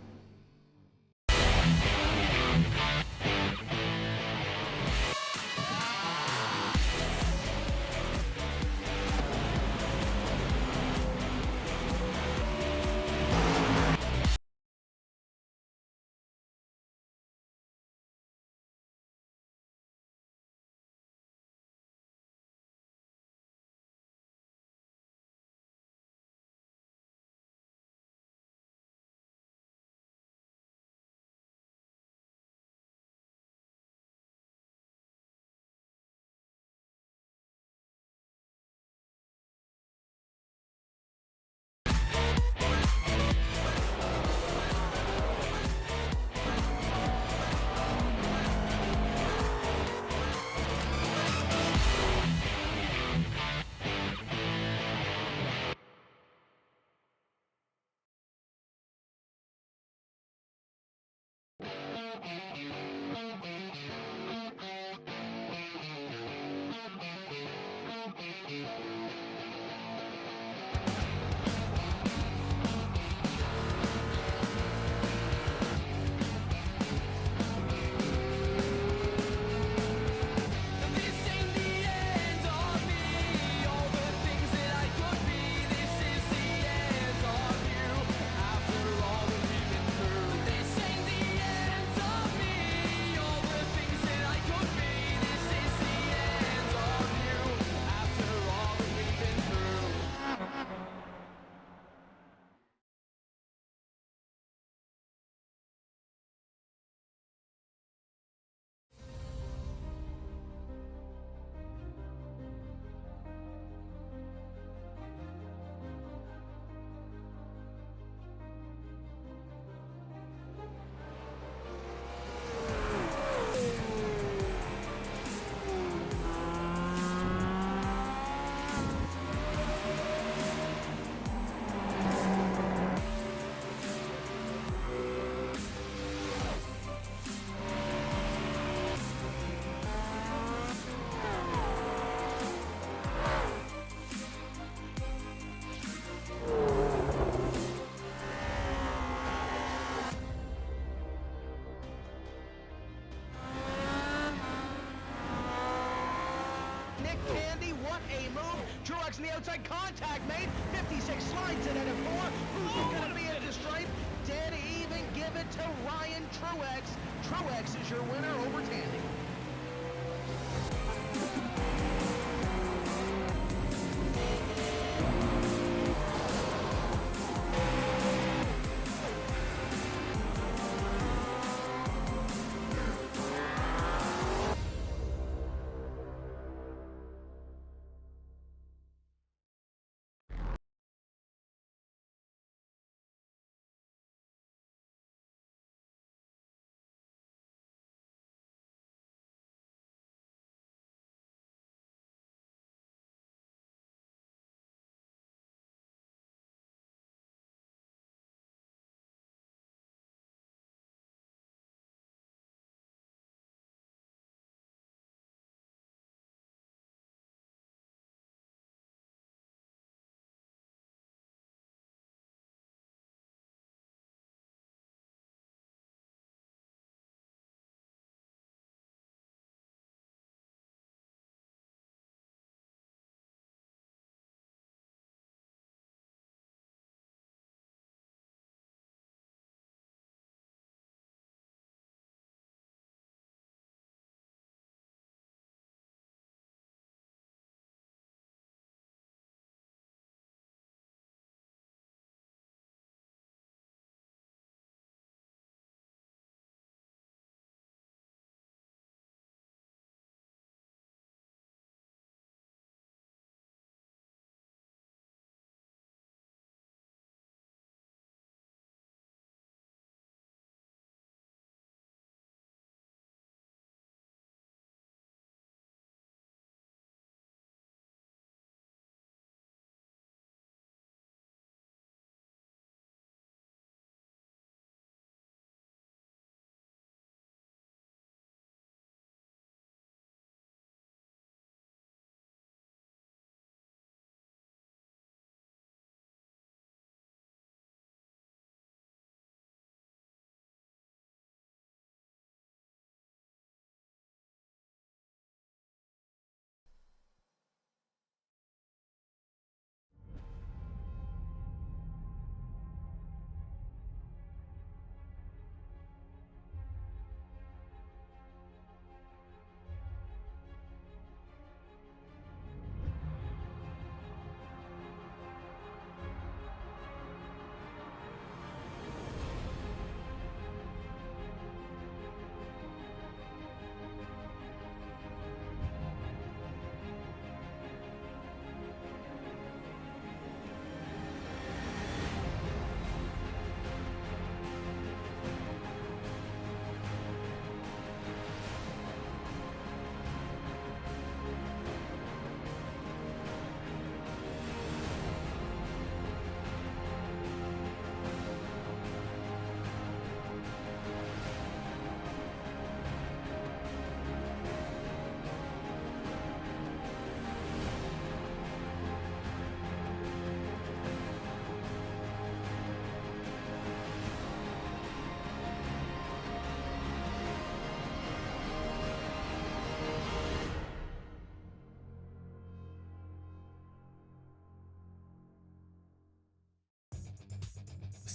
Truex in the outside, contact made, 56 slides it at a 4, who's gonna be at the stripe? Dead even, give it to Ryan Truex. Truex is your winner over Tandy.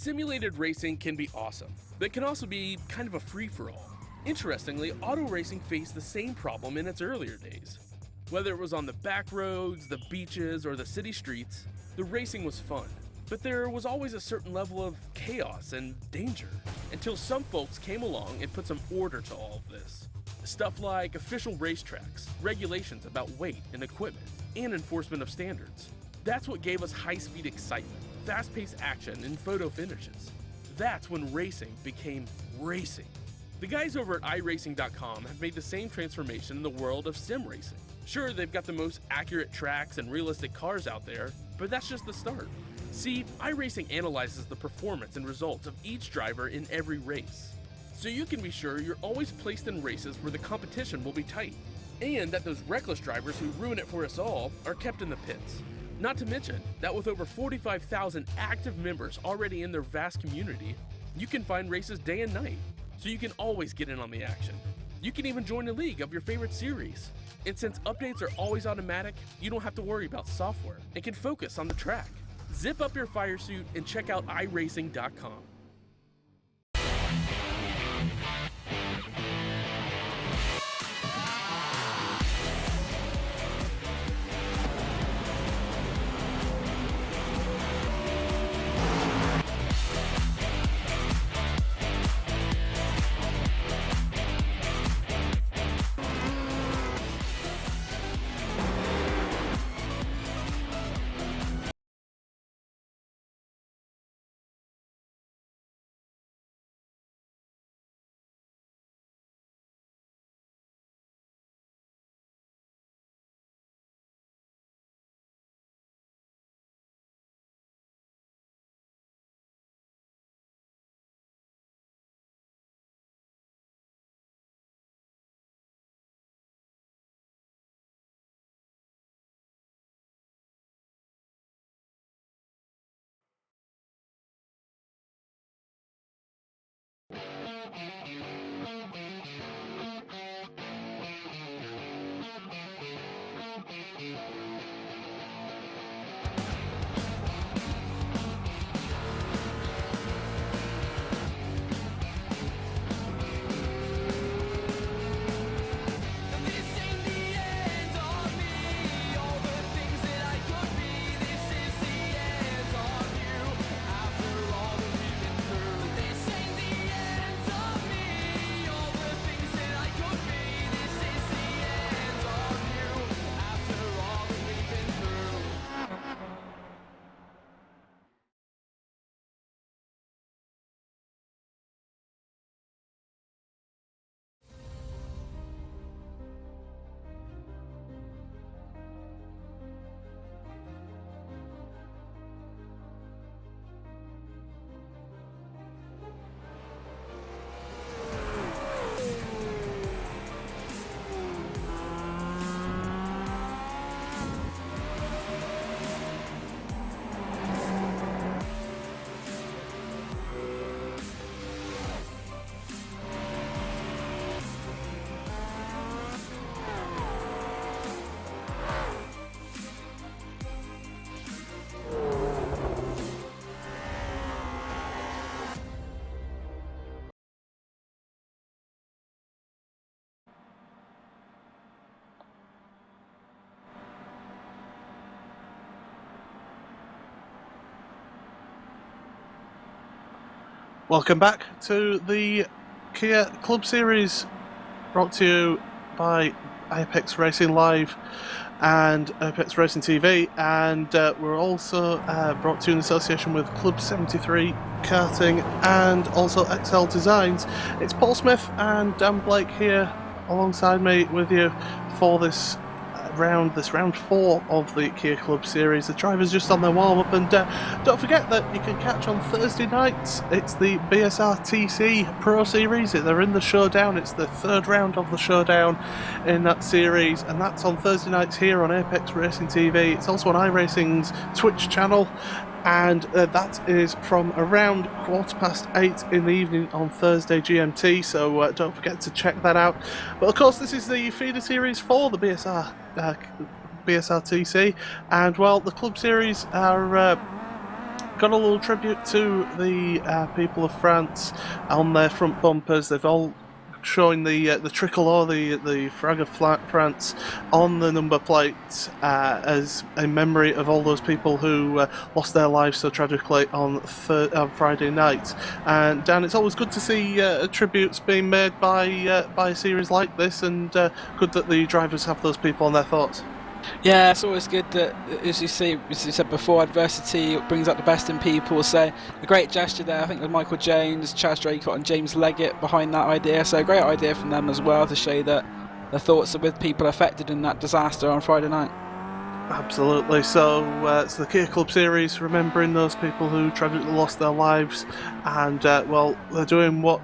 Simulated racing can be awesome, but it can also be kind of a free-for-all. Interestingly, auto racing faced the same problem in its earlier days. Whether it was on the back roads, the beaches, or the city streets, the racing was fun. But there was always a certain level of chaos and danger, until some folks came along and put some order to all of this. Stuff like official racetracks, regulations about weight and equipment, and enforcement of standards. That's what gave us high-speed excitement, fast-paced action, and photo finishes. That's when racing became racing. The guys over at iRacing.com have made the same transformation in the world of sim racing. Sure, they've got the most accurate tracks and realistic cars out there, but that's just the start. See, iRacing analyzes the performance and results of each driver in every race, so you can be sure you're always placed in races where the competition will be tight, and that those reckless drivers who ruin it for us all are kept in the pits. Not to mention that with over 45,000 active members already in their vast community, you can find races day and night, so you can always get in on the action. You can even join a league of your favorite series. And since updates are always automatic, you don't have to worry about software and can focus on the track. Zip up your fire suit and check out iRacing.com. Welcome back to the Kia Club Series, brought to you by Apex Racing Live and Apex Racing TV, and we're also brought to you in association with Club 73 Karting and also XL Designs. It's Paul Smith and Dan Blake here alongside me with you for this round 4 of the Kia Club Series. The drivers just on their warm-up, and don't forget that you can catch on Thursday nights. It's the BSR TC Pro Series. They're in the showdown. It's the third round of the showdown in that series, and that's on Thursday nights here on Apex Racing TV. It's also on iRacing's Twitch channel, and that is from around 8:15 in the evening on Thursday GMT, so don't forget to check that out. But of course, this is the feeder series for the BSR TC, and well, the Club Series are got a little tribute to the people of France on their front bumpers. They've all showing the tricolour, the flag of France on the number plate as a memory of all those people who lost their lives so tragically on Friday night. And Dan, it's always good to see tributes being made by a series like this, and good that the drivers have those people on their thoughts. Yeah, it's always good that, as you said before, adversity brings out the best in people. So a great gesture there. I think with Michael Jones, Chaz Draycott, and James Leggett behind that idea. So a great idea from them as well to show that their thoughts are with people affected in that disaster on Friday night. Absolutely. So it's the Kia Club Series, remembering those people who tragically lost their lives, and well, they're doing what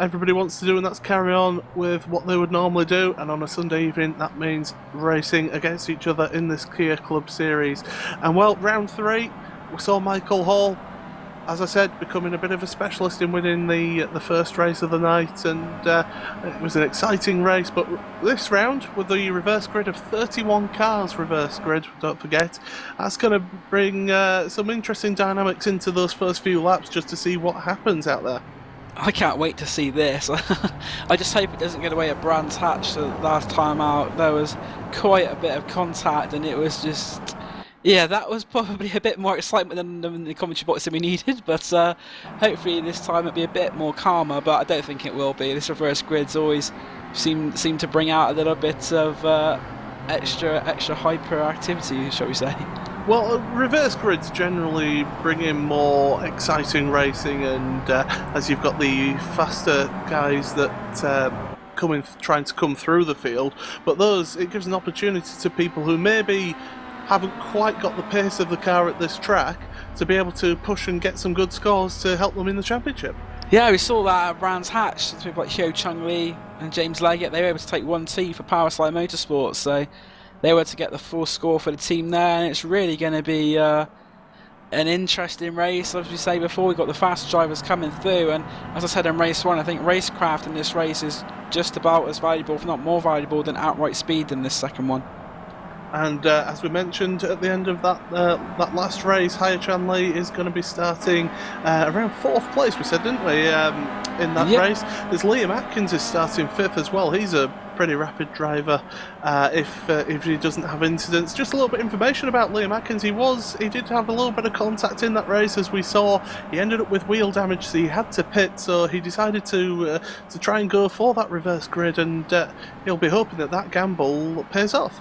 everybody wants to do, and that's carry on with what they would normally do. And on a Sunday evening, that means racing against each other in this Kia Club Series. And well, round 3, we saw Michael Hall, as I said, becoming a bit of a specialist in winning the first race of the night, and it was an exciting race. But this round, with the reverse grid of 31 cars, reverse grid, don't forget, that's going to bring some interesting dynamics into those first few laps, just to see what happens out there. I can't wait to see this. I just hope it doesn't get away at Brands Hatch. The last time out, there was quite a bit of contact, and it was just, yeah, that was probably a bit more excitement than the commentary box that we needed. But hopefully this time it'll be a bit more calmer. But I don't think it will be. This reverse grids always seem to bring out a little bit of extra hyperactivity, shall we say? Well, reverse grids generally bring in more exciting racing, and as you've got the faster guys that trying to come through the field, but it gives an opportunity to people who maybe haven't quite got the pace of the car at this track to be able to push and get some good scores to help them in the championship. Yeah, we saw that at Brands Hatch. People like Hyo Chung Lee and James Leggett, they were able to take 1-2 for Powerslide Motorsports, so they were to get the full score for the team there, and it's really going to be an interesting race. As we say before, we've got the fast drivers coming through, and as I said in race 1, I think racecraft in this race is just about as valuable, if not more valuable, than outright speed in this second one. And as we mentioned at the end of that last race, Hyo Chung Lee is going to be starting around 4th place, we said, didn't we, in that race. There's Liam Atkins is starting 5th as well. He's a pretty rapid driver if he doesn't have incidents. Just a little bit of information about Liam Atkins. He did have a little bit of contact in that race, as we saw. He ended up with wheel damage, so he had to pit, so he decided to try and go for that reverse grid, and he'll be hoping that gamble pays off.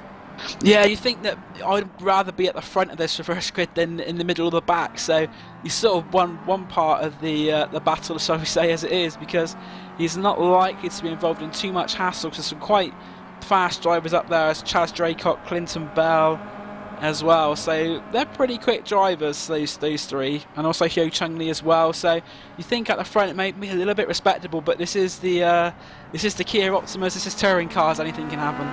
Yeah, you think that I'd rather be at the front of this reverse grid than in the middle of the back, so he's sort of won one part of the battle, shall we say, as it is, because he's not likely to be involved in too much hassle, because there's some quite fast drivers up there, as Chaz Draycott, Clinton Bell as well, so they're pretty quick drivers, those three, and also Hyo Chung Lee as well, so you think at the front it may be a little bit respectable, but this is the Kia Optimus, this is touring cars, anything can happen.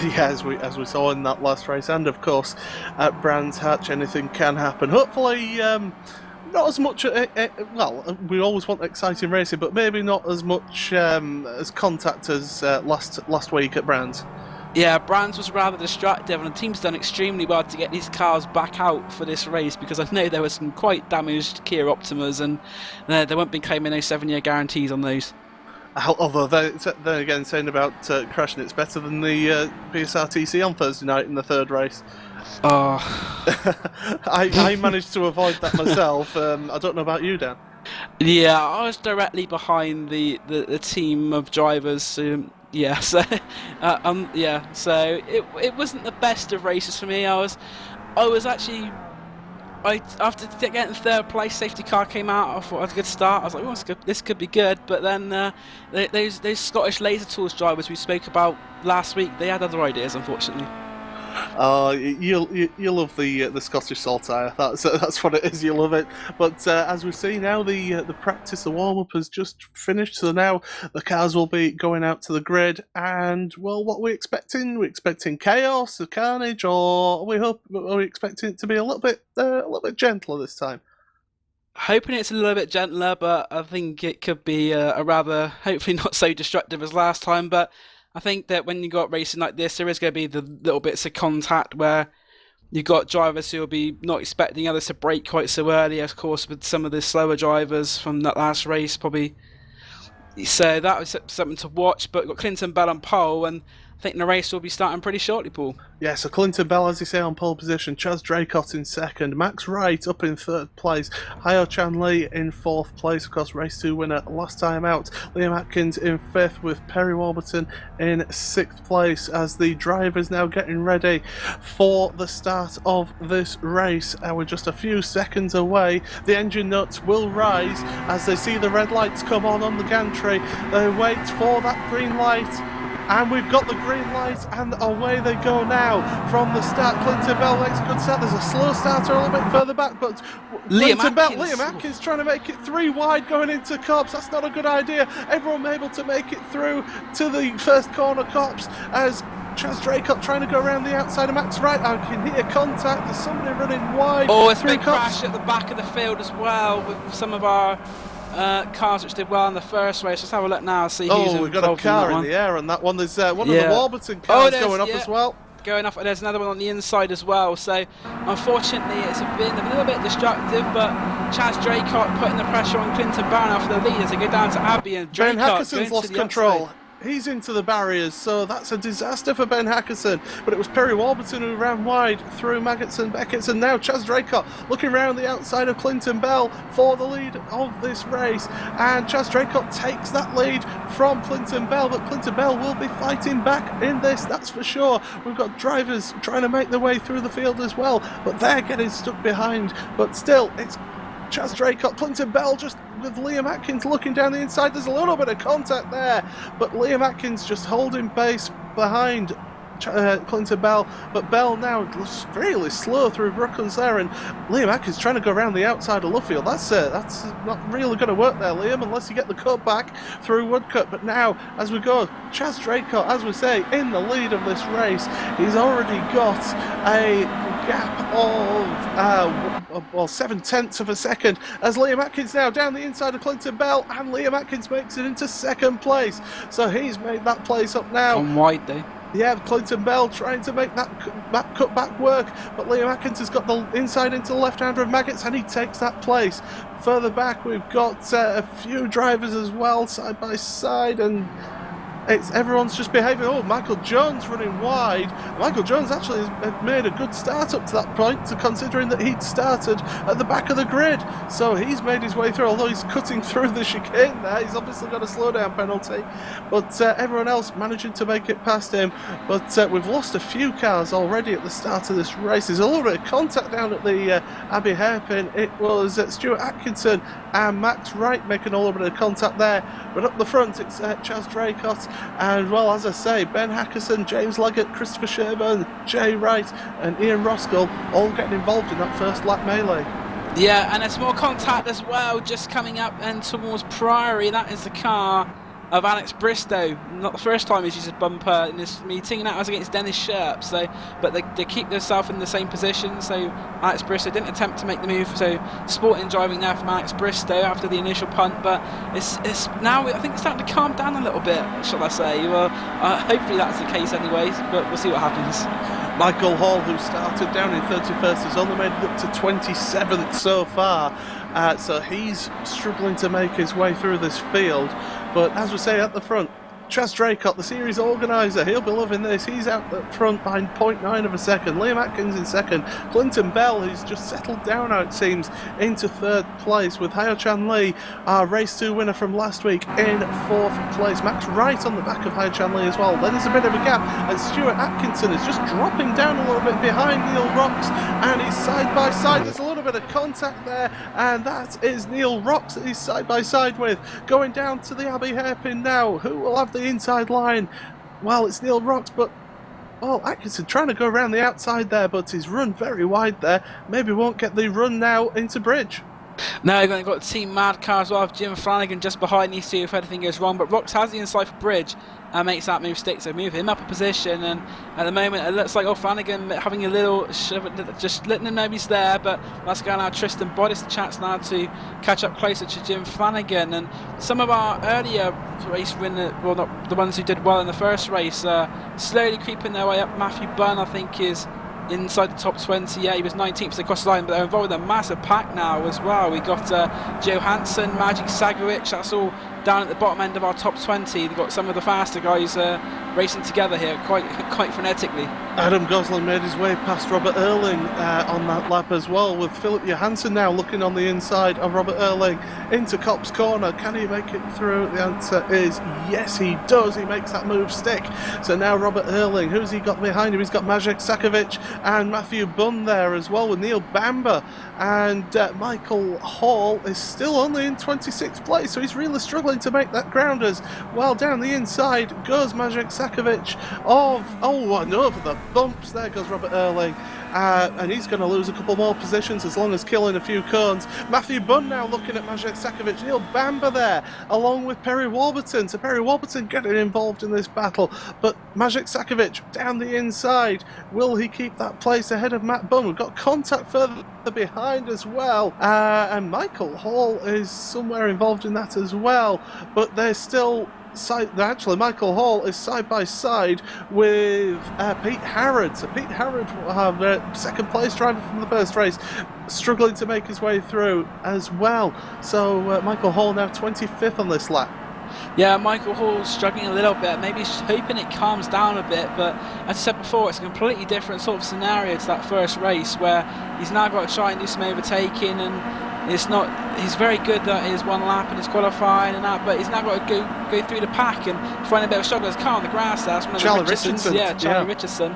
Yeah, as we saw in that last race, and of course at Brands Hatch, anything can happen. Hopefully, not as much. Well, we always want exciting racing, but maybe not as much as contact as last week at Brands. Yeah, Brands was rather destructive, and the team's done extremely well to get these cars back out for this race, because I know there were some quite damaged Kia Optimas, and they won't be claiming those 7-year guarantees on those. Although then again, saying about crashing, it's better than the BSR TC on Thursday night in the 3rd race. Oh, I managed to avoid that myself. I don't know about you, Dan. Yeah, I was directly behind the team of drivers. Yeah, so so it wasn't the best of races for me. I was actually. After getting 3rd place, safety car came out. I thought I had a good start. I was like, oh, this could be good. But then those Scottish Laser Tools drivers we spoke about last week, they had other ideas, unfortunately. You love the Scottish Saltire. That's what it is. You love it. But as we see now, the practice, the warm up has just finished. So now the cars will be going out to the grid. And well, what are we expecting? We're expecting chaos, or carnage, or are we expecting it to be a little bit gentler this time? Hoping it's a little bit gentler, but I think it could be a rather, hopefully not so destructive as last time. But I think that when you got racing like this, there is going to be the little bits of contact where You've got drivers who will be not expecting others to brake quite so early, of course, with some of the slower drivers from that last race probably. So that was something to watch. But we've got Clinton Bell on pole, and I think the race will be starting pretty shortly, Paul. Yeah, so Clinton Bell, as you say, on pole position. Chaz Draycott in second. Max Wright up in third place. Hyo Chan Lee in fourth place. Of course, race 2 winner last time out. Liam Atkins in fifth, with Perry Warburton in sixth place, as the drivers now getting ready for the start of this race. We're just a few seconds away. The engine nuts will rise as they see the red lights come on the gantry. They wait for that green light. And we've got the green light, and away they go now from the start. Clinton Bell makes a good start. There's a slow starter a little bit further back, but Liam Atkins trying to make it 3 wide going into Copse. That's not a good idea. Everyone able to make it through to the first corner Copse, as Chaz Draycott trying to go around the outside of Max Wright. I can hear contact. There's somebody running wide. Oh, it's a big Copse. crash at the back of the field as well with some of our cars which did well in the first race. Let's have a look now. See who's we've got a car in the air on that one. There's one of the Warburton cars going off as well. Going off, and there's another one on the inside as well. So unfortunately it's been a little bit destructive, but Chaz Draycott putting the pressure on Clinton Bell now for the lead as they go down to Abbey, and Ben Draycott Hackerson's lost control. He's into the barriers, so that's a disaster for Ben Hackerson. But it was Perry Warburton who ran wide through Maggots and Beckett's, and now Chaz Draycott looking around the outside of Clinton Bell for the lead of this race. And Chaz Draycott takes that lead from Clinton Bell, but Clinton Bell will be fighting back in this, that's for sure. We've got drivers trying to make their way through the field as well, but they're getting stuck behind. But still, it's Chaz Draycott, Clinton Bell just with Liam Atkins looking down the inside. There's a little bit of contact there, but Liam Atkins just holding base behind Clinton Bell, but Bell now really slow through Brooklands there, and Liam Atkins trying to go around the outside of Luffield. That's not really going to work there, Liam, unless you get the cut back through Woodcut. But now, as we go, Chaz Draycott, as we say, in the lead of this race. He's already got a gap of 7/10 of a second, as Liam Atkins now down the inside of Clinton Bell, and Liam Atkins makes it into second place, so he's made that place up now. On wide though. Yeah, Clinton Bell trying to make that cutback work, but Liam Atkins has got the inside into the left-hander of Maggots, and he takes that place. Further back, we've got a few drivers as well, side by side, and everyone's just behaving. Oh, Michael Jones running wide. Michael Jones actually has made a good start up to that point, considering that he'd started at the back of the grid. So he's made his way through, although he's cutting through the chicane there. He's obviously got a slowdown penalty. But everyone else managing to make it past him. But we've lost a few cars already at the start of this race. There's a little bit of contact down at the Abbey hairpin. It was Stuart Atkinson and Max Wright making a little bit of contact there. But up the front, it's Chaz Draycott. And well, as I say, Ben Hackerson, James Leggett, Christopher Sherburn, Jay Wright and Ian Roskell all getting involved in that first lap melee. Yeah, and there's more contact as well, just coming up and towards Priory. That is the car of Alex Bristow. Not the first time he's used a bumper in this meeting, and that was against Dennis Sherp. So, but they keep themselves in the same position. So Alex Bristow didn't attempt to make the move. So sporting driving now from Alex Bristow after the initial punt. But it's now, I think it's starting to calm down a little bit, shall I say? Well, hopefully that's the case anyways. But we'll see what happens. Michael Hall, who started down in 31st, has only made it up to 27th so far. So he's struggling to make his way through this field. But as we say at the front, Chaz Draycott, the series organiser, he'll be loving this. He's out the front by 0.9 of a second. Liam Atkins in second. Clinton Bell, who's just settled down now, it seems, into third place, with Hyo Chan Lee, our race 2 winner from last week, in fourth place. Max Wright on the back of Hyo Chan Lee as well. Then there's a bit of a gap, and Stuart Atkinson is just dropping down a little bit behind Neil Rocks, and he's side by side. There's a little bit of contact there, and that is Neil Rocks that he's side by side with. Going down to the Abbey hairpin now. Who will have the inside line? Well, it's Neil Rocks, but Atkinson trying to go around the outside there, but he's run very wide there. Maybe won't get the run now into Bridge. Now you've got Team Mad car as well, Jim Flanagan just behind. You see if anything goes wrong, but Rocks has the inside for Bridge and makes that move stick, so move him up a position. And at the moment it looks like Flanagan having a little shove, just letting him know he's there. But let's go now, Tristan Bodis the chance now to catch up closer to Jim Flanagan. And some of our earlier race winner, well, not the ones who did well in the first race, slowly creeping their way up. Matthew Bunn, I think, is inside the top 20. Yeah, he was 19th across the line, but they're involved in a massive pack now as well. We got Johansson, Magic Sagovic, that's all down at the bottom end of our top 20. They've got some of the faster guys racing together here quite frenetically. Adam Gosling made his way past Robert Erling on that lap as well, with Philip Johansson now looking on the inside of Robert Erling into Copse Corner. Can he make it through? The answer is yes, he does. He makes that move stick. So now Robert Erling, who's he got behind him? He's got Maciej Sakovic and Matthew Bunn there as well, with Neil Bamber, and Michael Hall is still only in 26th place, so he's really struggling to make that ground as well. Down the inside goes Maciej Sakovic and over the bumps there goes Robert Erling, and he's going to lose a couple more positions as long as killing a few cones. Matthew Bunn now looking at Maciej Sakovic, Neil Bamber there along with Perry Warburton, so Perry Warburton getting involved in this battle, but Maciej Sakovic down the inside, will he keep that place ahead of Matt Bunn? We've got contact further behind as well, and Michael Hall is somewhere involved in that as well, but they're still actually Michael Hall is side by side with Pete Harrod. So Pete Harrod will have second place driver from the first race, struggling to make his way through as well. So Michael Hall now 25th on this lap. Yeah, Michael Hall's struggling a little bit. Maybe he's hoping it calms down a bit, but as I said before, it's a completely different sort of scenario to that first race, where he's now got to try and do some overtaking, and it's not. He's very good at his one lap and his qualifying and that, but he's now got to go through the pack and find a bit of a struggle. There's a car on the grass there. That's one of Charlie the Richardsons. Richardson. Yeah, Charlie Richardson.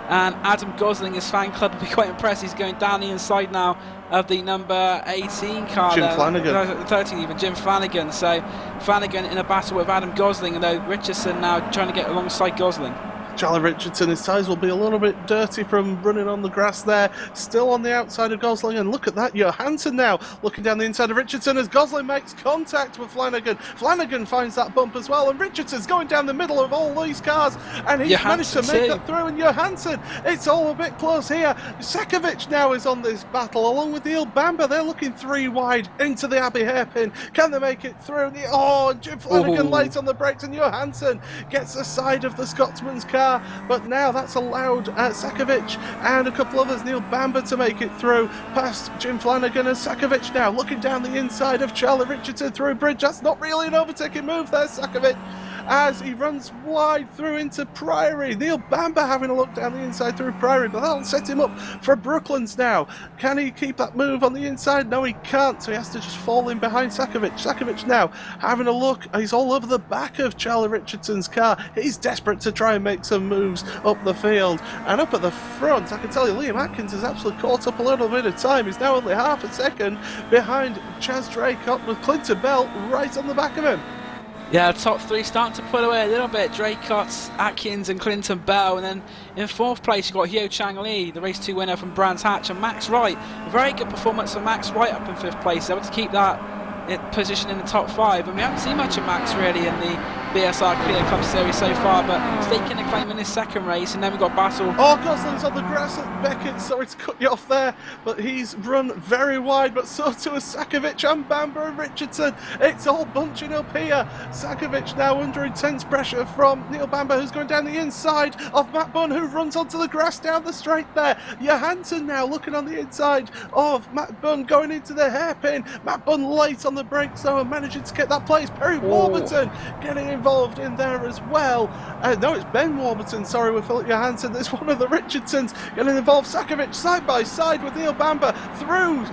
And Adam Gosling, his fan club, will be quite impressed. He's going down the inside now of the number 18 car. Jim there. Flanagan. 13 even, Jim Flanagan. So Flanagan in a battle with Adam Gosling, and though Richardson now trying to get alongside Gosling. Charlie Richardson, his tyres will be a little bit dirty from running on the grass there. Still on the outside of Gosling, and look at that, Johansson now looking down the inside of Richardson as Gosling makes contact with Flanagan. Flanagan finds that bump as well, and Richardson's going down the middle of all these cars, and he's managed to make that through, and Johansson, it's all a bit close here. Sakovic now is on this battle, along with Neil Bamber. They're looking three wide into the Abbey hairpin. Can they make it through? Jim Flanagan late on the brakes, and Johansson gets the side of the Scotsman's car. But now that's allowed Sakovic and a couple others, Neil Bamber, to make it through past Jim Flanagan, and Sakovic now looking down the inside of Charlie Richardson through a bridge. That's not really an overtaking move there, Sakovic, as he runs wide through into Priory. Neil Bamber having a look down the inside through Priory, but that'll set him up for Brooklands now. Can he keep that move on the inside? No, he can't, so he has to just fall in behind Sakovic. Sakovic now having a look. He's all over the back of Charlie Richardson's car. He's desperate to try and make some moves up the field. And up at the front, I can tell you, Liam Atkins has actually caught up a little bit of time. He's now only half a second behind Chaz Draycott, with Clinton Bell right on the back of him. Yeah, top three starting to pull away a little bit. Draycott, Atkins and Clinton Bell. And then in fourth place, you've got Hyo Chang Lee, the race 2 winner from Brands Hatch, and Max Wright. A very good performance for Max Wright up in fifth place. Able to keep that position in the top 5. And we haven't seen much of Max really in the BSR Kia Club Series so far, but staking a claim in his second race. And then we've got battle. Gosling's on the grass at Beckett. Sorry to cut you off there, but he's run very wide, but so too is Sakovic and Bamber and Richardson. It's all bunching up here. Sakovic now under intense pressure from Neil Bamber, who's going down the inside of Matt Bunn, who runs onto the grass down the straight there. Johansson now looking on the inside of Matt Bunn, going into the hairpin. Matt Bunn late on the brakes though, and managing to get that place. Perry Warburton getting involved in there as well. No, it's Ben Warburton, sorry, with Philip Johansson. There's one of the Richardsons getting involved. Sakovic side by side with Neil Bamber through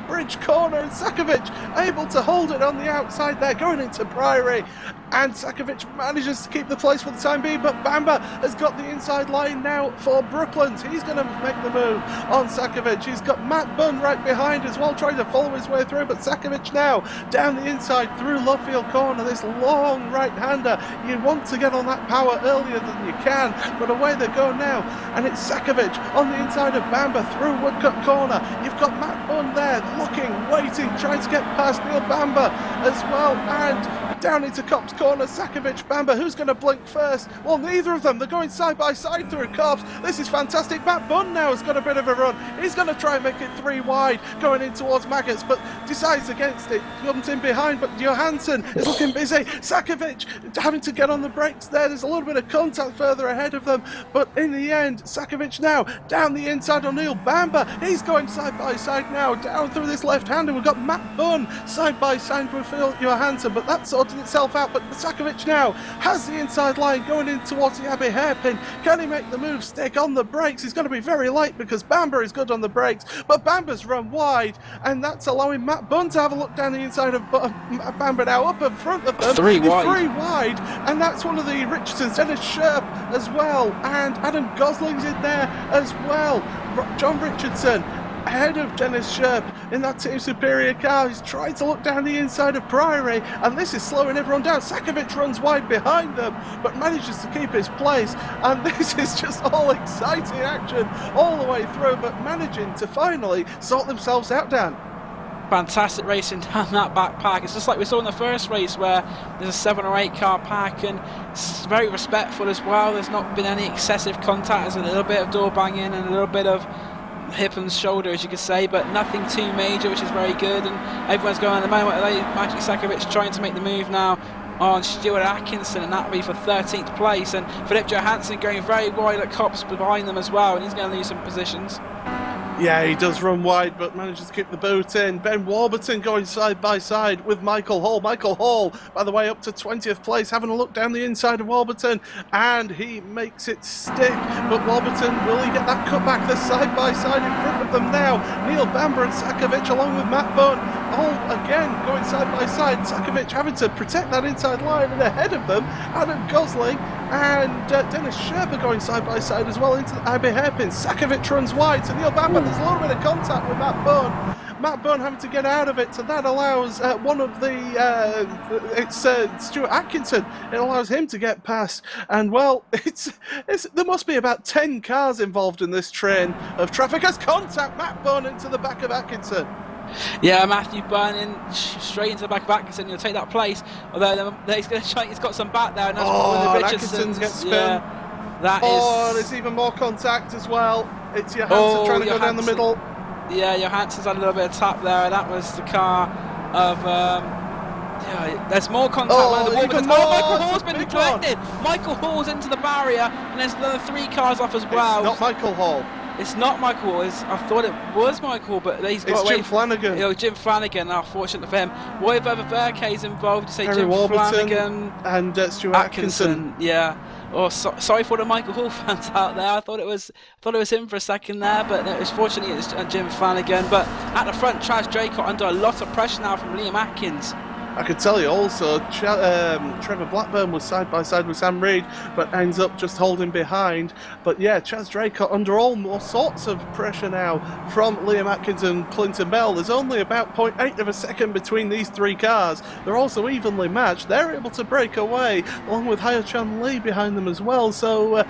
bridge corner, and Sakovic able to hold it on the outside there, going into Priory. And Sakovic manages to keep the place for the time being, but Bamber has got the inside line now for Brooklands. He's going to make the move on Sakovic. He's got Matt Bunn right behind as well, trying to follow his way through, but Sakovic now down the inside through Lovefield Corner, this long right-hander. You want to get on that power earlier than you can, but away they go now, and it's Sakovic on the inside of Bamber through Woodcut Corner. You've got Matt Bunn there looking, waiting, trying to get past Neil Bamber as well, and down into Copse corner. Sakovic, Bamber, who's going to blink first? Well, neither of them. They're going side by side through Copse. This is fantastic. Matt Bunn now has got a bit of a run. He's going to try and make it 3 wide going in towards Maggots, but decides against it. Comes in behind, but Johansson is looking busy. Sakovic having to get on the brakes there. There's a little bit of contact further ahead of them, but in the end, Sakovic now down the inside on Neil Bamber. He's going side by side now down through this left hand, and we've got Matt Bunn side by side with Phil Johansson, but that sorted itself out. But Sakovic now has the inside line going in towards the Abbey hairpin. Can he make the move stick on the brakes? He's going to be very late because Bamber is good on the brakes, but Bamber's run wide, and that's allowing Matt Bunn to have a look down the inside of Bamber now up in front of them. 3 wide. 3 wide, and that's one of the Richardsons. Dennis Sherp as well, and Adam Gosling's in there as well. John Richardson ahead of Dennis Sherp in that Team Superior car. He's trying to look down the inside of Priory, and this is slowing everyone down. Sakovic runs wide behind them, but manages to keep his place, and this is just all exciting action all the way through, but managing to finally sort themselves out, Dan. Fantastic racing down that back pack. It's just like we saw in the first race where there's a 7 or 8 car pack, and it's very respectful as well. There's not been any excessive contact. There's a little bit of door banging and a little bit of hip and shoulder, as you could say, but nothing too major, which is very good. And everyone's going at the moment. Magic Sakovic trying to make the move now on Stuart Atkinson, and that'll be for 13th place. And Philip Johansson going very wide at Copse behind them as well, and he's going to lose some positions. Yeah, he does run wide, but manages to keep the boot in. Ben Warburton going side by side with Michael Hall. Michael Hall, by the way, up to 20th place, having a look down the inside of Warburton, and he makes it stick. But Warburton, will he get that cutback? They're side by side in front of them now. Neil Bamber and Sakovic along with Matt Bunn, all again going side by side. Sakovic having to protect that inside line, and ahead of them, Adam Gosling and Dennis Sherpa going side by side as well into the Abbey hairpin. Sakovic runs wide to Neil Bamber. There's a little bit of contact with Matt Bunn. Matt Bunn having to get out of it, so that allows one of the Stuart Atkinson. It allows him to get past, and well, there must be about 10 cars involved in this train of traffic as contact Matt Bunn into the back of Atkinson. Yeah, Matthew Byrne in straight into the back of Atkinson. He'll take that place. Although he's going to try. He's got some back there, and that's one of the Atkinson gets spun. Yeah, that is. There's even more contact as well. It's Johansson trying to go down the middle. Yeah, Johansson's had a little bit of tap there. That was the car of. There's more contact. Michael Hall's been neglected. Michael Hall's into the barrier, and there's another 3 cars off as well. It's not Michael Hall. It's not Michael Hall. I thought it was Michael, but he's got away. Jim Flanagan. Jim Flanagan. Unfortunate for him. Roy Verkay's involved. You say Harry Jim Warburton Flanagan and Stuart Atkinson. Yeah. Sorry for the Michael Hall fans out there. I thought it was him for a second there, but it was fortunately it was Jim Flanagan. But at the front, Chaz Draycott under a lot of pressure now from Liam Atkins. I could tell you also, Trevor Blackburn was side by side with Sam Reed, but ends up just holding behind. But yeah, Chaz Draycott under all sorts of pressure now from Liam Atkins and Clinton Bell. There's only about 0.8 of a second between these 3 cars. They're also evenly matched. They're able to break away, along with Hyo-Chan Lee behind them as well. So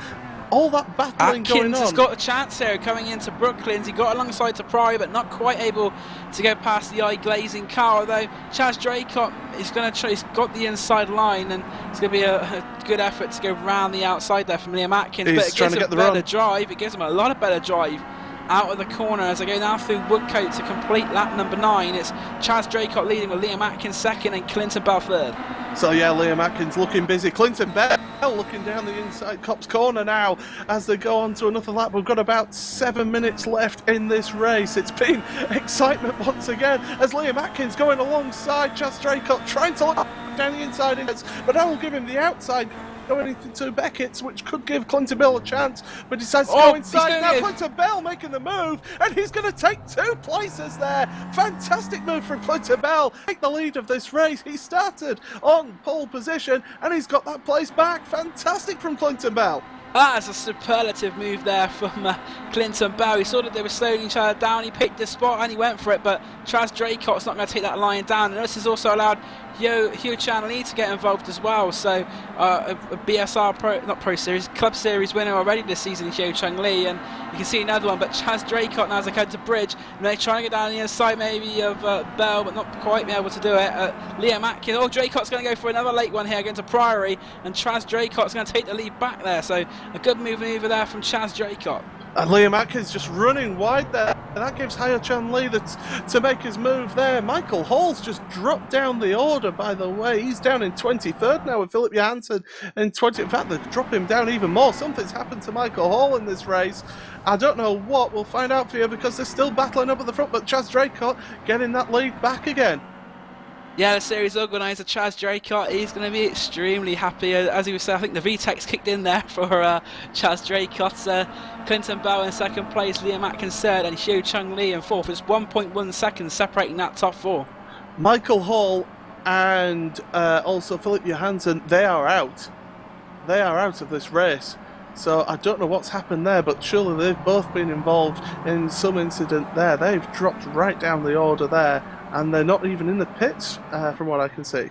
all that battling going on. Atkins has got a chance here coming into Brooklands. He got alongside to Priory, but not quite able to go past the eye-glazing car. Although Chaz Draycott is going to try, he's got the inside line, and it's going to be a good effort to go round the outside there from Liam Atkins. But it gives him better drive. It gives him a lot of better drive out of the corner as I go now through Woodcote to complete lap number 9. It's Chaz Draycott leading with Liam Atkins second and Clinton Bell third. So yeah, Liam Atkins looking busy. Clinton Bell looking down the inside Copse corner now as they go on to another lap. We've got about 7 minutes left in this race. It's been excitement once again as Liam Atkins going alongside Chaz Draycott trying to look down the inside, but that will give him the outside going into Beckett's, which could give Clinton Bell a chance, but decides to go inside. Now Clinton Bell making the move, and he's going to take 2 places there. Fantastic move from Clinton Bell. Take the lead of this race. He started on pole position, and he's got that place back. Fantastic from Clinton Bell. That is a superlative move there from Clinton Bell. He saw that they were slowing each other down. He picked the spot and he went for it, but Chaz Draycott's not going to take that line down. And this has also allowed Hugh Chan Lee to get involved as well. So a BSR Pro Series, Club Series winner already this season, Hugh Chan Lee, and you can see another one. But Chaz Draycott now as they head to bridge, and they're trying to get down the inside maybe of Bell, but not quite be able to do it. Liam Atkins, Draycott's going to go for another late one here against Priory, and Chaz Draycott's going to take the lead back there. So a good move over there from Chaz Draycott. And Liam Atkins just running wide there. And that gives Hyo Chan Lee to make his move there. Michael Hall's just dropped down the order, by the way. He's down in 23rd now with Philip Johansson in 20th. In fact, they've dropped him down even more. Something's happened to Michael Hall in this race. I don't know what. We'll find out for you because they're still battling up at the front. But Chaz Draycott getting that lead back again. Yeah, the series organiser Chaz Draycott, he's going to be extremely happy. As he was saying, I think the VTEC's kicked in there for Chaz Draycott. Clinton Bell in second place, Liam Atkins third, and Hugh Chung Lee in fourth. It's 1.1 seconds separating that top four. Michael Hall and also Philip Johansson, they are out. They are out of this race. So I don't know what's happened there, but surely they've both been involved in some incident there. They've dropped right down the order there, and they're not even in the pits, from what I can see.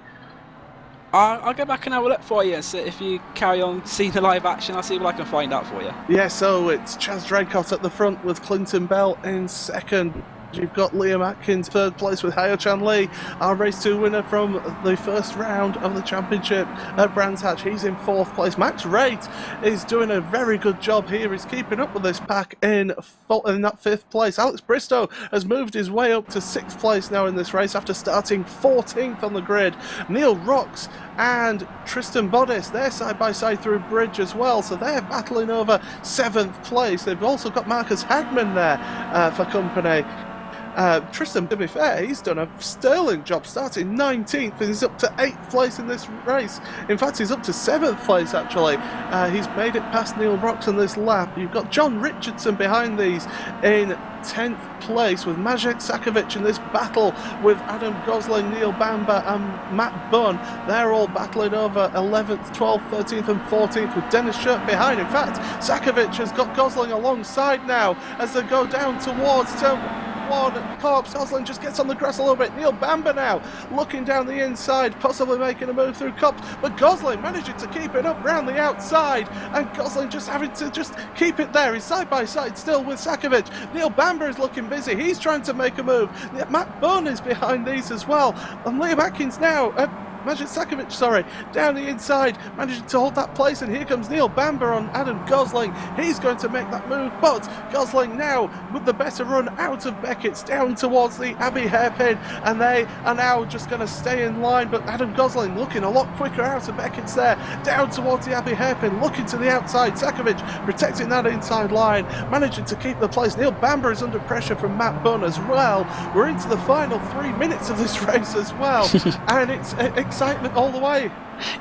I'll go back and have a look for you, and see if you carry on seeing the live action. I'll see what I can find out for you. Yeah, so it's Chaz Draycott at the front with Clinton Bell in second. You've got Liam Atkins third place with Hyo Chan Lee, our race 2 winner from the first round of the championship at Brands Hatch. He's in fourth place. Max Raitt is doing a very good job here. He's keeping up with this pack in that fifth place. Alex Bristow has moved his way up to sixth place now in this race after starting 14th on the grid. Neil Rocks and Tristan Bodis, they're side by side through bridge as well, so they're battling over seventh place. They've also got Marcus Hagman there for company. Tristan, to be fair, he's done a sterling job, starting 19th and he's up to 8th place in this race. In fact, he's up to 7th place actually. He's made it past Neil Rocks in this lap. You've got John Richardson behind these in 10th place with Maciej Sakovic in this battle with Adam Gosling, Neil Bamber and Matt Bunn. They're all battling over 11th, 12th, 13th and 14th with Dennis Shirt behind. In fact, Sakovic has got Gosling alongside now as they go down towards Corpse. Gosling just gets on the grass a little bit. Neil Bamber now looking down the inside, possibly making a move through Corpse, but Gosling managing to keep it up round the outside, and Gosling just having to just keep it there. He's side by side still with Sakovic. Neil Bamber is looking busy. He's trying to make a move. Matt Bunn is behind these as well, and Liam Atkins now Maciej Sakovic, down the inside, managing to hold that place, and here comes Neil Bamber on Adam Gosling. He's going to make that move, but Gosling now with the better run out of Beckett's down towards the Abbey hairpin, and they are now just going to stay in line, but Adam Gosling looking a lot quicker out of Beckett's there, down towards the Abbey hairpin, looking to the outside. Sakovic protecting that inside line, managing to keep the place. Neil Bamber is under pressure from Matt Bunn as well. We're into the final 3 minutes of this race as well, and it's excitement all the way.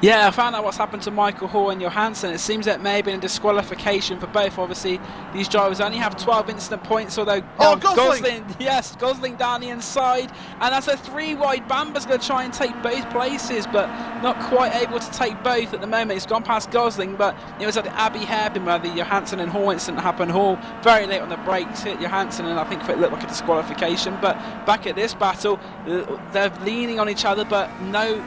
Yeah, I found out what's happened to Michael Hall and Johansson. It seems that may have been a disqualification for both. Obviously, these drivers only have 12 incident points, although Gosling down the inside, and that's a 3 wide. Bamber's going to try and take both places, but not quite able to take both at the moment. He's gone past Gosling, but it was at the Abbey hairpin where the Johansson and Hall incident happened. Hall very late on the brakes hit Johansson, and I think it looked like a disqualification. But back at this battle, they're leaning on each other, but no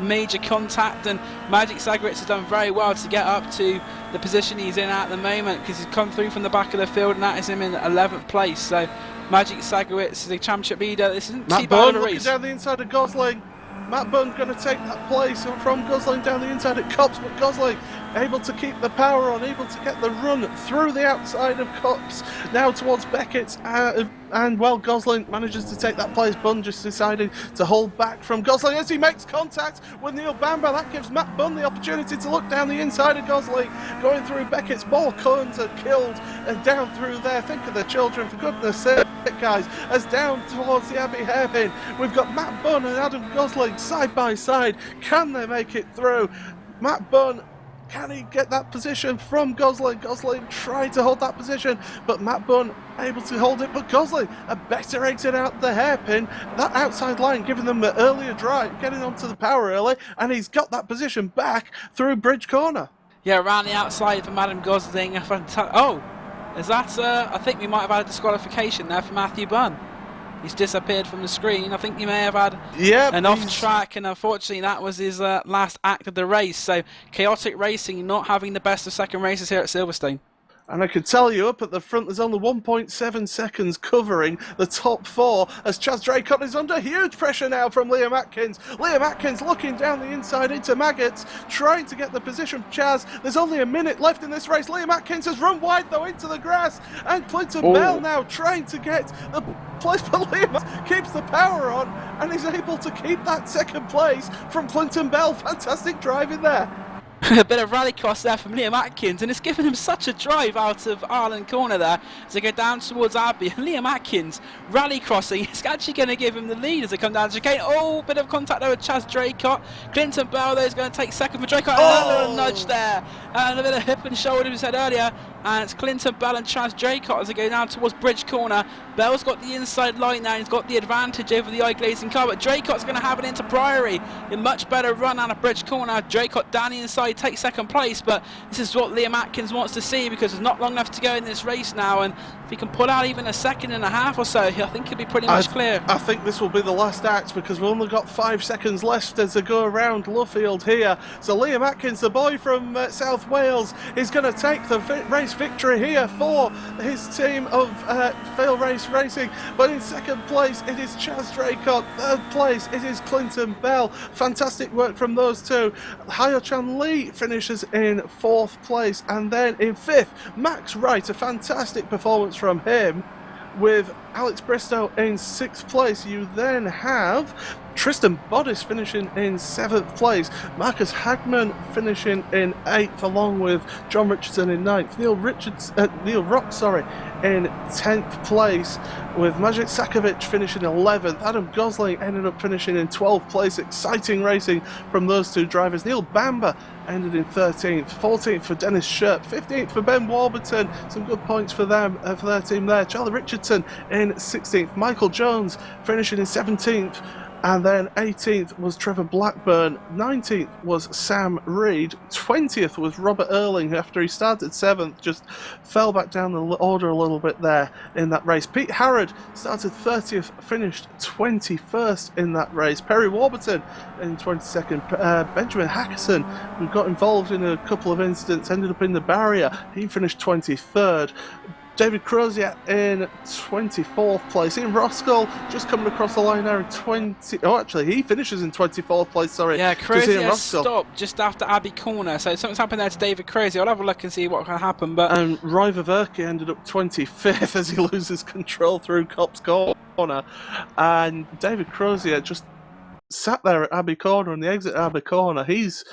major contact, and Maciej Sakovic has done very well to get up to the position he's in at the moment, because he's come through from the back of the field, and that is him in 11th place. So Maciej Sakovic is the championship leader. This isn't too bad of a race. Down the inside of Gosling. Matt Bunn's going to take that place from Gosling down the inside at Copse, but Gosling able to keep the power on, able to get the run through the outside of Copse, now towards Beckett's, and well, Gosling manages to take that place. Bunn just deciding to hold back from Gosling as he makes contact with Neil Bamber. That gives Matt Bunn the opportunity to look down the inside of Gosling, going through Beckett's. Ball Cones are killed and down through there. Think of the children, for goodness sake, guys, as down towards the Abbey hairpin. We've got Matt Bunn and Adam Gosling side by side. Can they make it through? Matt Bunn, can he get that position from Gosling? Gosling tried to hold that position, but Matt Bunn able to hold it. But Gosling, a better exit out the hairpin. That outside line giving them the earlier drive, getting onto the power early, and he's got that position back through Bridge Corner. Yeah, around the outside from Adam Gosling. Oh, is that? I think we might have had a disqualification there for Matthew Bunn. He's disappeared from the screen. I think he may have had an off track, and unfortunately that was his last act of the race. So chaotic racing, not having the best of second races here at Silverstone. And I can tell you, up at the front, there's only 1.7 seconds covering the top 4 as Chaz Draycott is under huge pressure now from Liam Atkins. Liam Atkins looking down the inside into Maggots, trying to get the position of Chaz. There's only a minute left in this race. Liam Atkins has run wide, though, into the grass. And Clinton Bell now trying to get the place, but Liam keeps the power on and is able to keep that second place from Clinton Bell. Fantastic driving there. A bit of rallycross there from Liam Atkins, and it's given him such a drive out of Ireland corner there as they go down towards Abbey. And Liam Atkins rallycrossing, it's actually going to give him the lead as they come down to chicane. Oh, bit of contact there with Chaz Draycott. Clinton Bell there is going to take second for Draycott. And a little nudge there, and a bit of hip and shoulder, as we said earlier. And it's Clinton Bell and Chaz Draycott as they go down towards Bridge Corner. Bell's got the inside line now, he's got the advantage over the eye-glazing car, but Draycott's going to have it into Priory. A much better run out of Bridge Corner. Draycott down the inside takes second place, but this is what Liam Atkins wants to see because there's not long enough to go in this race now, and if he can pull out even a second and a half or so, I think he'll be pretty much clear. I think this will be the last act because we've only got 5 seconds left as they go around Luffield here. So Liam Atkins, the boy from South Wales, is going to take the race victory here for his team of Fail Race Racing. But in second place it is Chaz Draycott, third place it is Clinton Bell. Fantastic work from those two. Hyo-Chan Lee finishes in 4th place, and then in 5th Max Wright, a fantastic performance from him, with Alex Bristow in 6th place. You then have Tristan Bodis finishing in 7th place, Marcus Hagman finishing in 8th, along with John Richardson in 9th, Neil Rock in 10th place, with Maciej Sakovic finishing 11th. Adam Gosling ended up finishing in 12th place. Exciting racing from those two drivers. Neil Bamber ended in 13th, 14th for Dennis Sherp, 15th for Ben Warburton. Some good points for them, for their team there. Charlie Richardson in 16th, Michael Jones finishing in 17th. And then 18th was Trevor Blackburn, 19th was Sam Reed, 20th was Robert Erling, who after he started 7th just fell back down the order a little bit there in that race. Pete Harrod started 30th, finished 21st in that race. Perry Warburton in 22nd. Benjamin Hackerson, who got involved in a couple of incidents, ended up in the barrier. He finished 23rd. David Crozier in 24th place. Ian Roskell just coming across the line there in 20... Oh, actually, he finishes in 24th place, sorry. Yeah, Crozier stopped just after Abbey Corner, so something's happened there to David Crozier. I'll have a look and see what can happen. But and Ry Ververke ended up 25th as he loses control through Cops Corner. And David Crozier just sat there at Abbey Corner, on the exit at Abbey Corner. He's...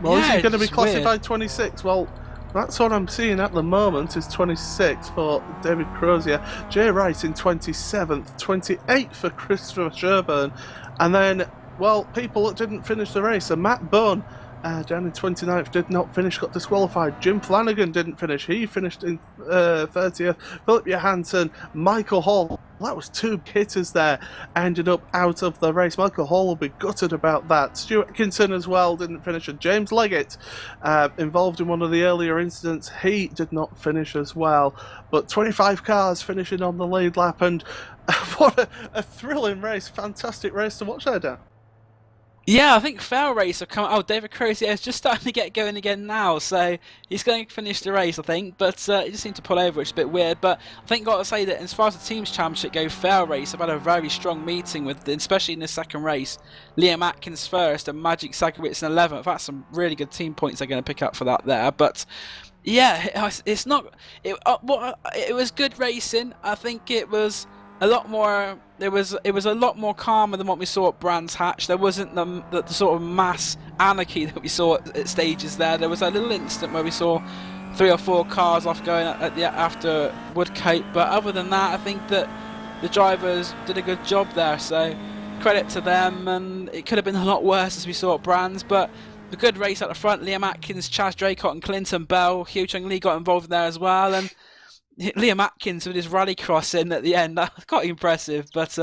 Well, is he going to be classified weird. 26? Well... That's what I'm seeing at the moment, is 26 for David Crozier, Jay Wright in 27th, 28th for Christopher Sherburn, and then, well, people that didn't finish the race, so Matt Bunn down in 29th did not finish, got disqualified. Jim Flanagan didn't finish, he finished in 30th. Philip Johansson, Michael Hall, that was 2 hitters there, ended up out of the race. Michael Hall will be gutted about that. Stuart Atkinson as well didn't finish, and James Leggett, involved in one of the earlier incidents, he did not finish as well. But 25 cars finishing on the lead lap, and what a thrilling race, fantastic race to watch there, Dan. yeah, I think Fail Race will come. Oh, David Crozier is just starting to get going again now, so he's going to finish the race, I think. But he just seemed to pull over, which is a bit weird. But I think got to say that as far as the teams championship go, Fail Race have had a very strong meeting with, especially in the second race. Liam Atkins first and Maciej Sakovic in 11th. That's some really good team points they're going to pick up for that there. But yeah, it's not. It was good racing. I think it was a lot more. It was a lot more calmer than what we saw at Brands Hatch. There wasn't the sort of mass anarchy that we saw at stages there. There was a little instant where we saw 3 or 4 cars off going after Woodcote, but other than that, I think that the drivers did a good job there. So credit to them, and it could have been a lot worse as we saw at Brands, but a good race at the front. Liam Atkins, Chaz Draycott and Clinton Bell. Hyo-Chung Lee got involved there as well, and Liam Atkins with his rallycross in at the end, that was quite impressive. But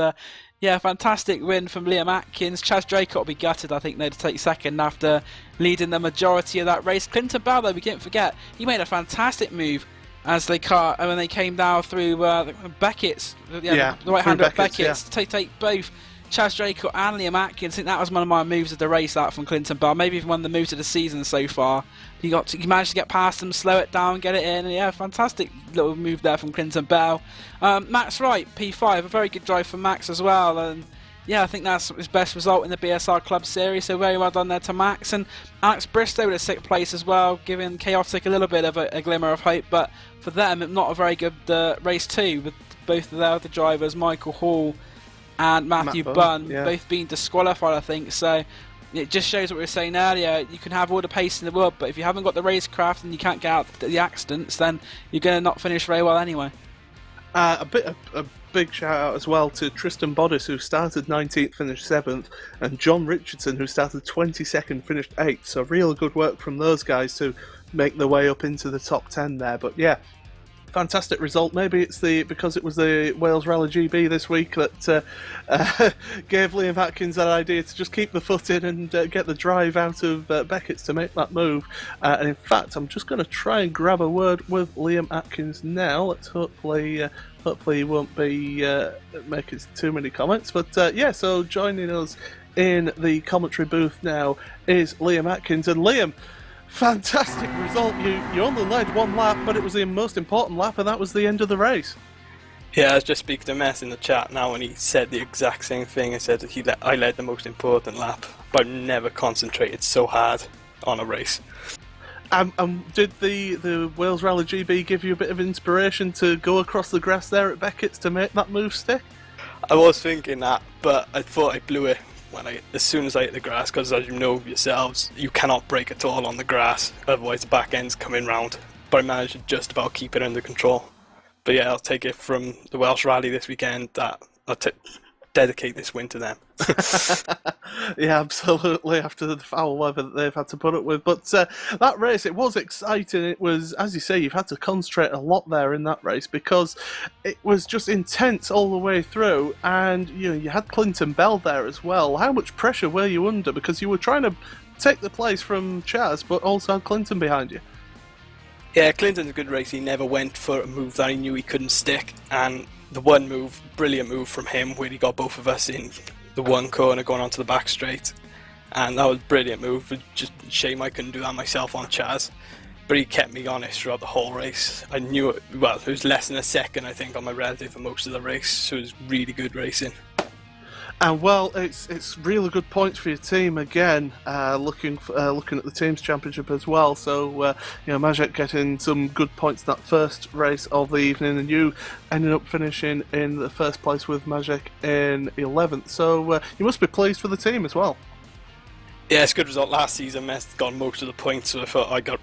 yeah, fantastic win from Liam Atkins. Chaz Draycott will be gutted, I think, though, to take second after leading the majority of that race. Clinton Bell, though, we didn't forget, he made a fantastic move as when they came down through Beckett's, the right hand of Beckett's, take both Chaz Draco and Liam Atkins. I think that was one of my moves of the race, that from Clinton Bell. Maybe even one of the moves of the season so far. You managed to get past them, slow it down, get it in. And yeah, fantastic little move there from Clinton Bell. Max Wright, P5, a very good drive for Max as well. And yeah, I think that's his best result in the BSR Club Series, so very well done there to Max. And Alex Bristow with a 6th place as well, giving Chaotic a little bit of a glimmer of hope, but for them, not a very good race too, with both of the other drivers, Michael Hall and Matthew Bunn, both being disqualified, I think. So it just shows what we were saying earlier. You can have all the pace in the world, but if you haven't got the racecraft and you can't get out the accidents, then you're going to not finish very well anyway. A big shout out as well to Tristan Bodis, who started 19th, finished 7th, and John Richardson, who started 22nd, finished 8th. So real good work from those guys to make their way up into the top 10 there. But yeah, fantastic result. Maybe it's because it was the Wales Rally GB this week that gave Liam Atkins that idea to just keep the foot in and get the drive out of Beckett's to make that move. And in fact, I'm just going to try and grab a word with Liam Atkins now. Let's hopefully he won't be making too many comments. But yeah, so joining us in the commentary booth now is Liam Atkins. And Liam, fantastic result. You only led one lap, but it was the most important lap, and that was the end of the race. Yeah, I was just speaking to Mess in the chat now, and he said the exact same thing. He said that I led the most important lap, but I've never concentrated so hard on a race. Did the Wales Rally GB give you a bit of inspiration to go across the grass there at Beckett's to make that move stick? I was thinking that, but I thought I blew it as soon as I hit the grass, because as you know yourselves, you cannot brake at all on the grass, otherwise the back end's coming round. But I managed to just about keep it under control. But yeah, I'll take it from the Welsh Rally this weekend that I'll dedicate this win to them. Yeah, absolutely, after the foul weather that they've had to put up with. But that race, it was exciting. It was, as you say, you've had to concentrate a lot there in that race because it was just intense all the way through. And you had Clinton Bell there as well. How much pressure were you under? Because you were trying to take the place from Chaz, but also had Clinton behind you. Yeah, Clinton's a good race. He never went for a move that he knew he couldn't stick. And the one move, brilliant move from him, where he got both of us in the one corner going onto the back straight, and that was a brilliant move. Just shame I couldn't do that myself on Chaz, but he kept me honest throughout the whole race. I knew it was less than a second, I think, on my relative for most of the race, so it was really good racing. And well, it's really good points for your team again. Looking at the teams championship as well. So Majek getting some good points that first race of the evening, and you ended up finishing in the first place with Majek in 11th. So you must be pleased for the team as well. Yeah, it's a good result. Last season, Mess got most of the points, so I thought I got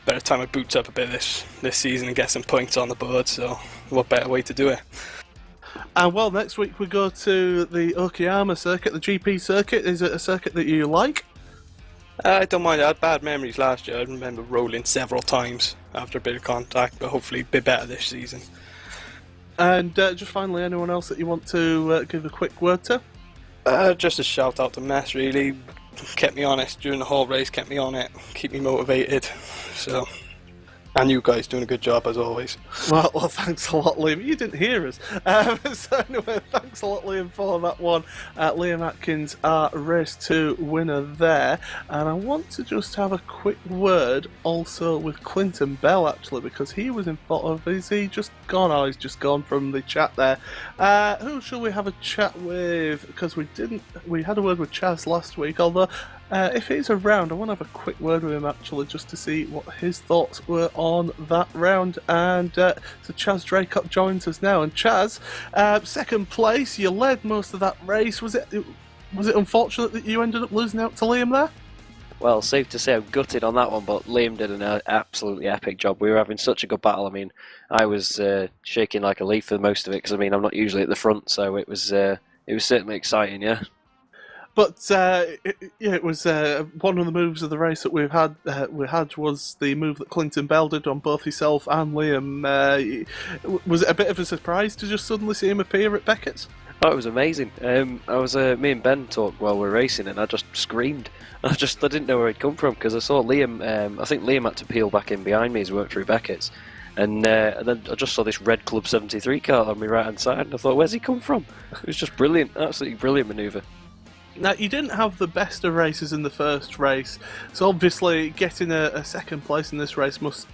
better time my boots up a bit this season and get some points on the board. So what better way to do it? And well, next week we go to the Okayama circuit, the GP circuit. Is it a circuit that you like? I don't mind. I had bad memories last year. I remember rolling several times after a bit of contact, but hopefully a bit better this season. And just finally, anyone else that you want to give a quick word to? Just a shout out to Mess, really. Kept me honest during the whole race, kept me on it, keep me motivated. So... And you guys doing a good job as always. Well, thanks a lot, Liam. You didn't hear us. So anyway, thanks a lot, Liam, for that one. Liam Atkins, our Race 2 winner there. And I want to just have a quick word also with Clinton Bell, actually, because he was in front of... Is he just gone? Oh, he's just gone from the chat there. Who shall we have a chat with? Because we had a word with Chaz last week, although... if he's around, I want to have a quick word with him actually, just to see what his thoughts were on that round. And so Chaz Draycott joins us now. And Chaz, second place, you led most of that race. Was it unfortunate that you ended up losing out to Liam there? Well, safe to say I'm gutted on that one, but Liam did an absolutely epic job. We were having such a good battle. I mean, I was shaking like a leaf for most of it, because I mean, I'm not usually at the front, so it was certainly exciting, yeah. But it was one of the moves of the race that we had was the move that Clinton Bell did on both himself and Liam. Was it a bit of a surprise to just suddenly see him appear at Beckett's? Oh, it was amazing. Me and Ben talked while we were racing, and I just screamed. I didn't know where he'd come from, because I saw Liam. I think Liam had to peel back in behind me as we went through Beckett's, And then I just saw this red Club 73 car on my right hand side, and I thought, where's he come from? It was just brilliant, absolutely brilliant manoeuvre. Now, you didn't have the best of races in the first race, so obviously getting a second place in this race must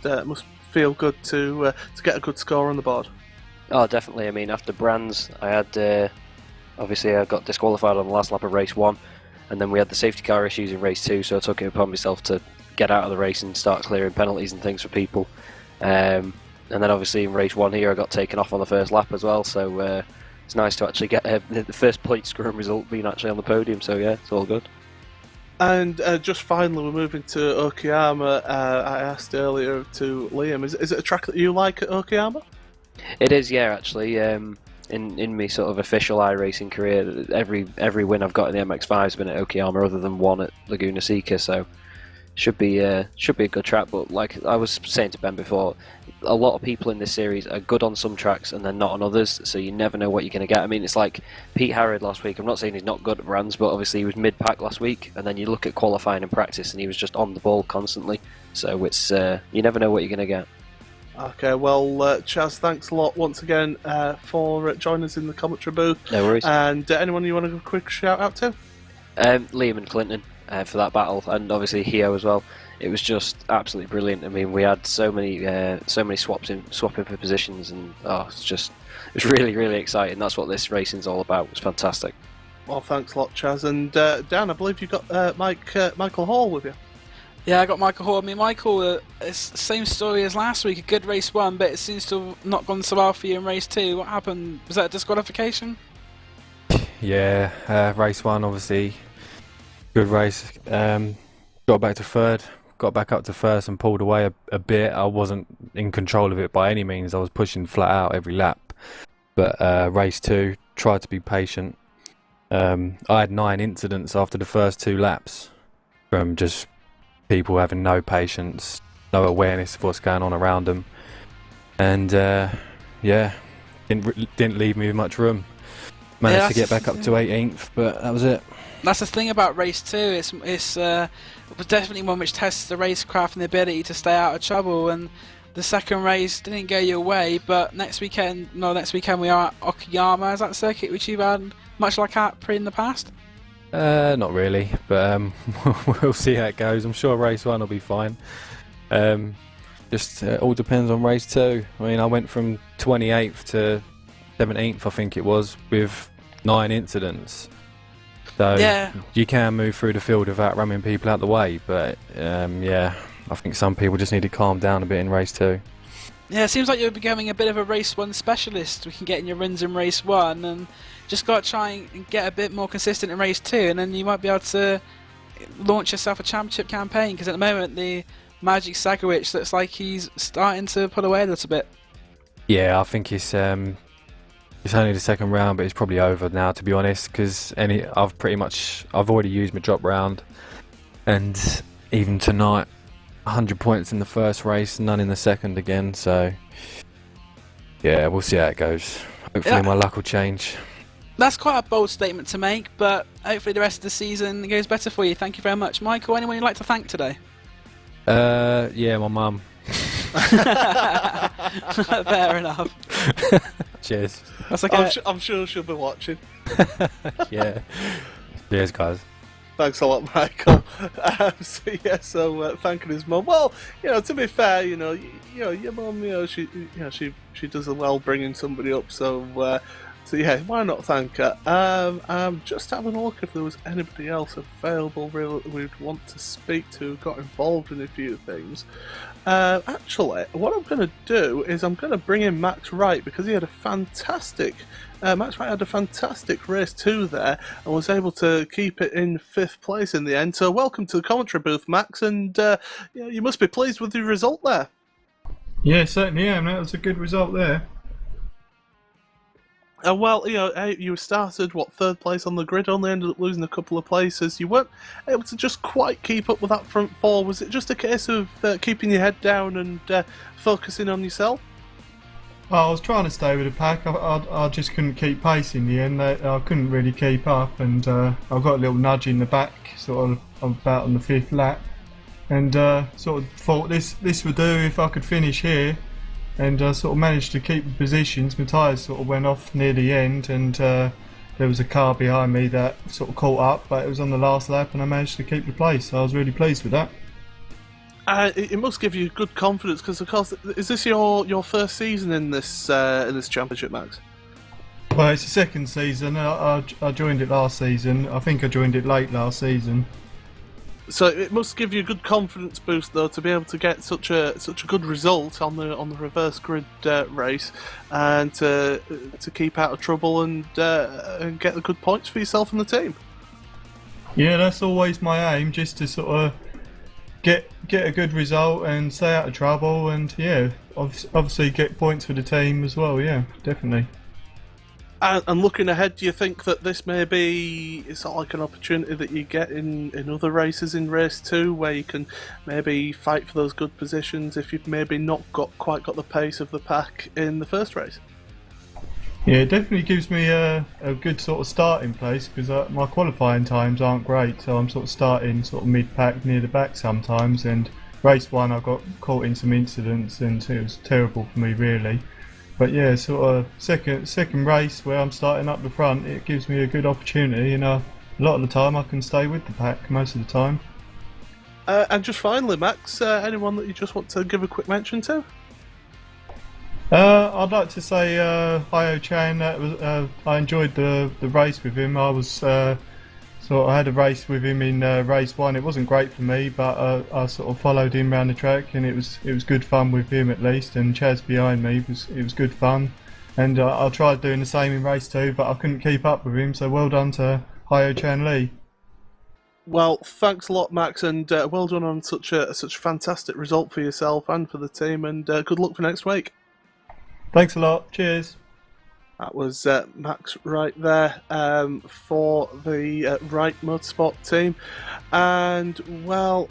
feel good to get a good score on the board. Oh, definitely. I mean, after Brands, I had obviously I got disqualified on the last lap of race 1, and then we had the safety car issues in race 2, so I took it upon myself to get out of the race and start clearing penalties and things for people. And then obviously in race 1 here I got taken off on the first lap as well, so it's nice to actually get the first plate scrum result being actually on the podium, so yeah, it's all good. And just finally, we're moving to Okayama. I asked earlier to Liam, is it a track that you like at Okayama? It is, yeah, actually. In my sort of official iRacing career, every win I've got in the MX-5 has been at Okayama, other than one at Laguna Seca, so should be a good track. But like I was saying to Ben before, a lot of people in this series are good on some tracks and they're not on others, so you never know what you're going to get. I mean, it's like Pete Harrod last week. I'm not saying he's not good at Brands, but obviously he was mid-pack last week, and then you look at qualifying and practice and he was just on the ball constantly, so it's you never know what you're going to get. Okay, well, Chaz, thanks a lot once again for joining us in the commentary booth. No worries. And anyone you want to give a quick shout out to? Liam and Clinton for that battle, and obviously Hio as well. It was just absolutely brilliant. I mean, we had so many swapping for positions, and it was really, really exciting. That's what this racing's all about. It was fantastic. Well, thanks a lot, Chaz. And Dan, I believe you got Michael Hall with you. Yeah, I got Michael Hall. I mean, Michael, it's the same story as last week. A good race 1, but it seems to have not gone so well for you in race 2. What happened? Was that a disqualification? Yeah, race 1, obviously, good race. Got back to third, got back up to first and pulled away a bit. I wasn't in control of it by any means. I was pushing flat out every lap. But race 2, tried to be patient. I had 9 incidents after the first 2 laps from just people having no patience, no awareness of what's going on around them, and didn't leave me with much room. Managed to get back up to 18th, but that was it. That's the thing about race 2. It was definitely one which tests the racecraft and the ability to stay out of trouble. And the second race didn't go your way, but next weekend we are at Okayama. Is that circuit which you've had much like at in the past? Not really, but we'll see how it goes. I'm sure race 1 will be fine. Just all depends on race 2. I mean, I went from 28th to 17th, I think it was, with 9 incidents. So yeah, you can move through the field without ramming people out the way, but I think some people just need to calm down a bit in race 2. Yeah, it seems like you're becoming a bit of a race 1 specialist. We can get in your runs in race 1 and just got to try and get a bit more consistent in race 2, and then you might be able to launch yourself a championship campaign, because at the moment the Magic Sagowicz looks like he's starting to pull away a little bit. Yeah, I think it's only the second round, but it's probably over now, to be honest, because I've already used my drop round, and even tonight 100 points in the first race, none in the second again, so yeah, we'll see how it goes. Hopefully my luck will change. That's quite a bold statement to make, but hopefully the rest of the season goes better for you. Thank you very much. Michael, anyone you'd like to thank today? Yeah, my mum. Fair enough. Cheers. That's okay. I'm sure she'll be watching. Yeah. Cheers, guys. Thanks a lot, Michael. So thanking his mum. Well, to be fair, your mum, she does well bringing somebody up. So yeah, why not thank her? I'm just having a look if there was anybody else available really we'd want to speak to, got involved in a few things. Actually, what I'm going to do is I'm going to bring in Max Wright, because he had a fantastic race 2 there and was able to keep it in 5th place in the end. So welcome to the commentary booth, Max, and you must be pleased with the result there. Yeah, certainly am. That was a good result there. Well, you started, 3rd place on the grid, only ended up losing a couple of places. You weren't able to just quite keep up with that front 4. Was it just a case of keeping your head down and focusing on yourself? I was trying to stay with the pack. I just couldn't keep pace in the end. I couldn't really keep up, and I got a little nudge in the back, sort of about on the 5th lap, and sort of thought this would do if I could finish here. and I sort of managed to keep the positions. My tyres sort of went off near the end, and there was a car behind me that sort of caught up, but it was on the last lap and I managed to keep the place, so I was really pleased with that. It must give you good confidence because, of course, is this your first season in this championship, Max? Well, it's the second season. I joined it last season. I think I joined it late last season. So it must give you a good confidence boost, though, to be able to get such a good result on the reverse grid race, and to keep out of trouble and get the good points for yourself and the team. Yeah, that's always my aim, just to sort of get a good result and stay out of trouble, and yeah, obviously get points for the team as well. Yeah, definitely. And looking ahead, do you think that this may be sort of like an opportunity that you get in other races in race 2, where you can maybe fight for those good positions if you've maybe not quite got the pace of the pack in the first race? Yeah, it definitely gives me a good sort of starting place, because my qualifying times aren't great, so I'm sort of starting sort of mid-pack near the back sometimes, and race 1 I got caught in some incidents and it was terrible for me really. But yeah, sort of second race where I'm starting up the front, it gives me a good opportunity, and a lot of the time I can stay with the pack most of the time. And just finally, Max, anyone that you just want to give a quick mention to? I'd like to say Hyo Chan. I enjoyed the race with him. I had a race with him in race 1. It wasn't great for me, but I sort of followed him around the track, and it was good fun with him at least. And Chaz behind me, it was good fun. And I tried doing the same in race 2, but I couldn't keep up with him. So well done to Hyo Chan Lee. Well, thanks a lot, Max, and well done on such a fantastic result for yourself and for the team. And good luck for next week. Thanks a lot. Cheers. That was Max right there for the Wright Motorsport team. And, well,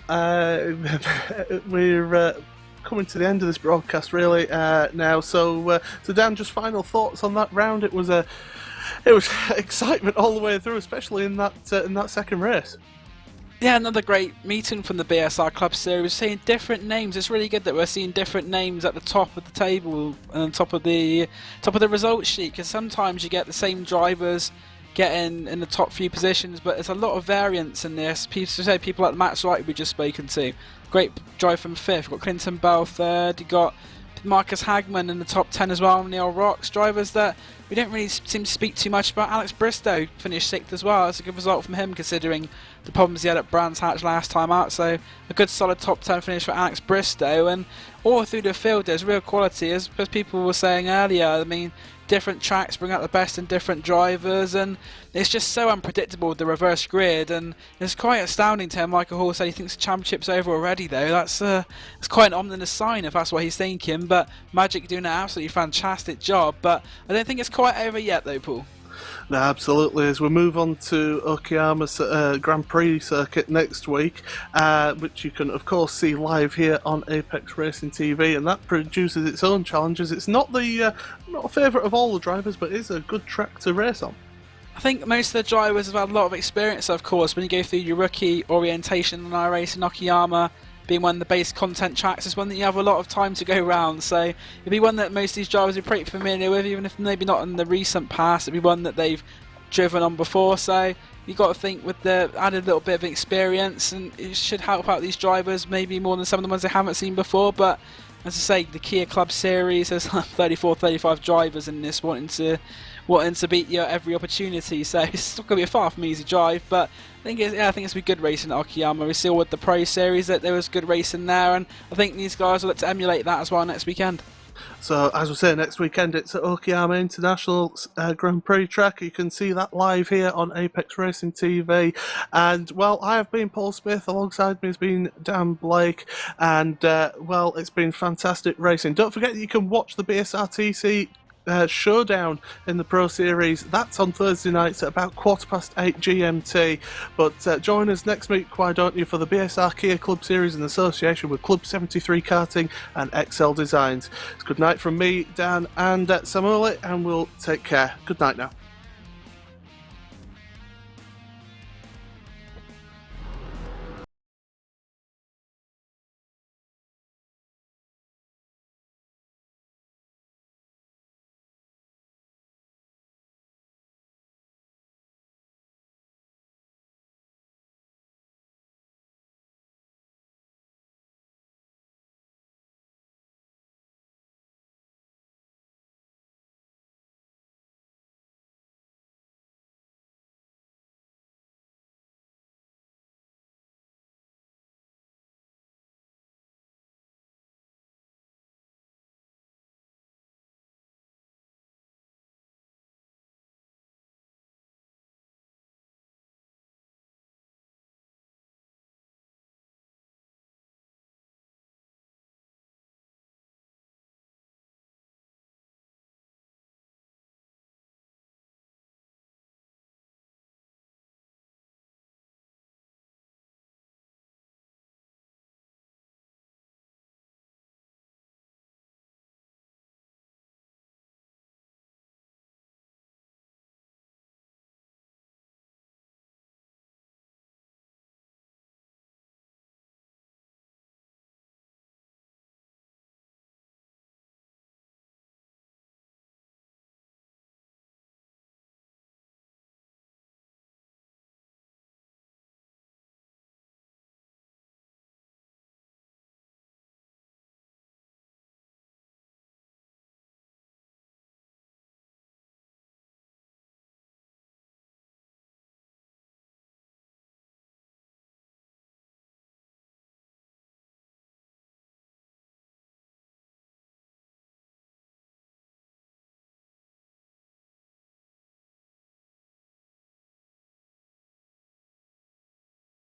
we're coming to the end of this broadcast, really, now. So Dan, just final thoughts on that round. It was excitement all the way through, especially in that second race. Yeah, another great meeting from the BSR Club Series. We're seeing different names. It's really good that we're seeing different names at the top of the table and on top of the results sheet, because sometimes you get the same drivers getting in the top few positions, but there's a lot of variance in this. People like Max Wright we just spoken to. Great drive from 5th. We've got Clinton Bell 3rd. You've got Marcus Hagman in the top 10 as well. Neil Rocks, drivers that we don't really seem to speak too much about. Alex Bristow finished 6th as well. That's a good result from him, considering the problems he had at Brands Hatch last time out. So a good solid top 10 finish for Alex Bristow. And all through the field there's real quality, as people were saying earlier. I mean, different tracks bring out the best in different drivers, and it's just so unpredictable, the reverse grid. And it's quite astounding to hear Michael Hall say he thinks the championship's over already, though. That's quite an ominous sign if that's what he's thinking. But Magic doing an absolutely fantastic job, but I don't think it's quite over yet, though, Paul. No, absolutely. As we move on to Okayama Grand Prix circuit next week, which you can of course see live here on Apex Racing TV, and that produces its own challenges. It's not not a favourite of all the drivers, but it is a good track to race on. I think most of the drivers have had a lot of experience, of course, when you go through your rookie orientation on our race in Okayama. Being one of the base content tracks is one that you have a lot of time to go round, so it'd be one that most of these drivers are pretty familiar with, even if maybe not in the recent past. It'd be one that they've driven on before, so you've got to think with the added little bit of experience, and it should help out these drivers maybe more than some of the ones they haven't seen before. But as I say, the Kia Club Series, there's 34-35 drivers in this wanting to beat you at every opportunity, so it's not going to be a far from easy drive. But I think it's going to be good racing at Okayama. We saw with the Pro Series that there was good racing there, and I think these guys will look to emulate that as well next weekend. So, as we say, next weekend it's at Okayama International Grand Prix track. You can see that live here on Apex Racing TV. And, well, I have been Paul Smith. Alongside me has been Dan Blake. And, well, it's been fantastic racing. Don't forget that you can watch the BSRTC showdown in the Pro Series. That's on Thursday nights at about 8:15 GMT. But join us next week, why don't you, for the BSR Kia Club Series in association with Club 73 Karting and XL Designs. It's good night from me, Dan, and Samuli, and we'll take care. Good night now.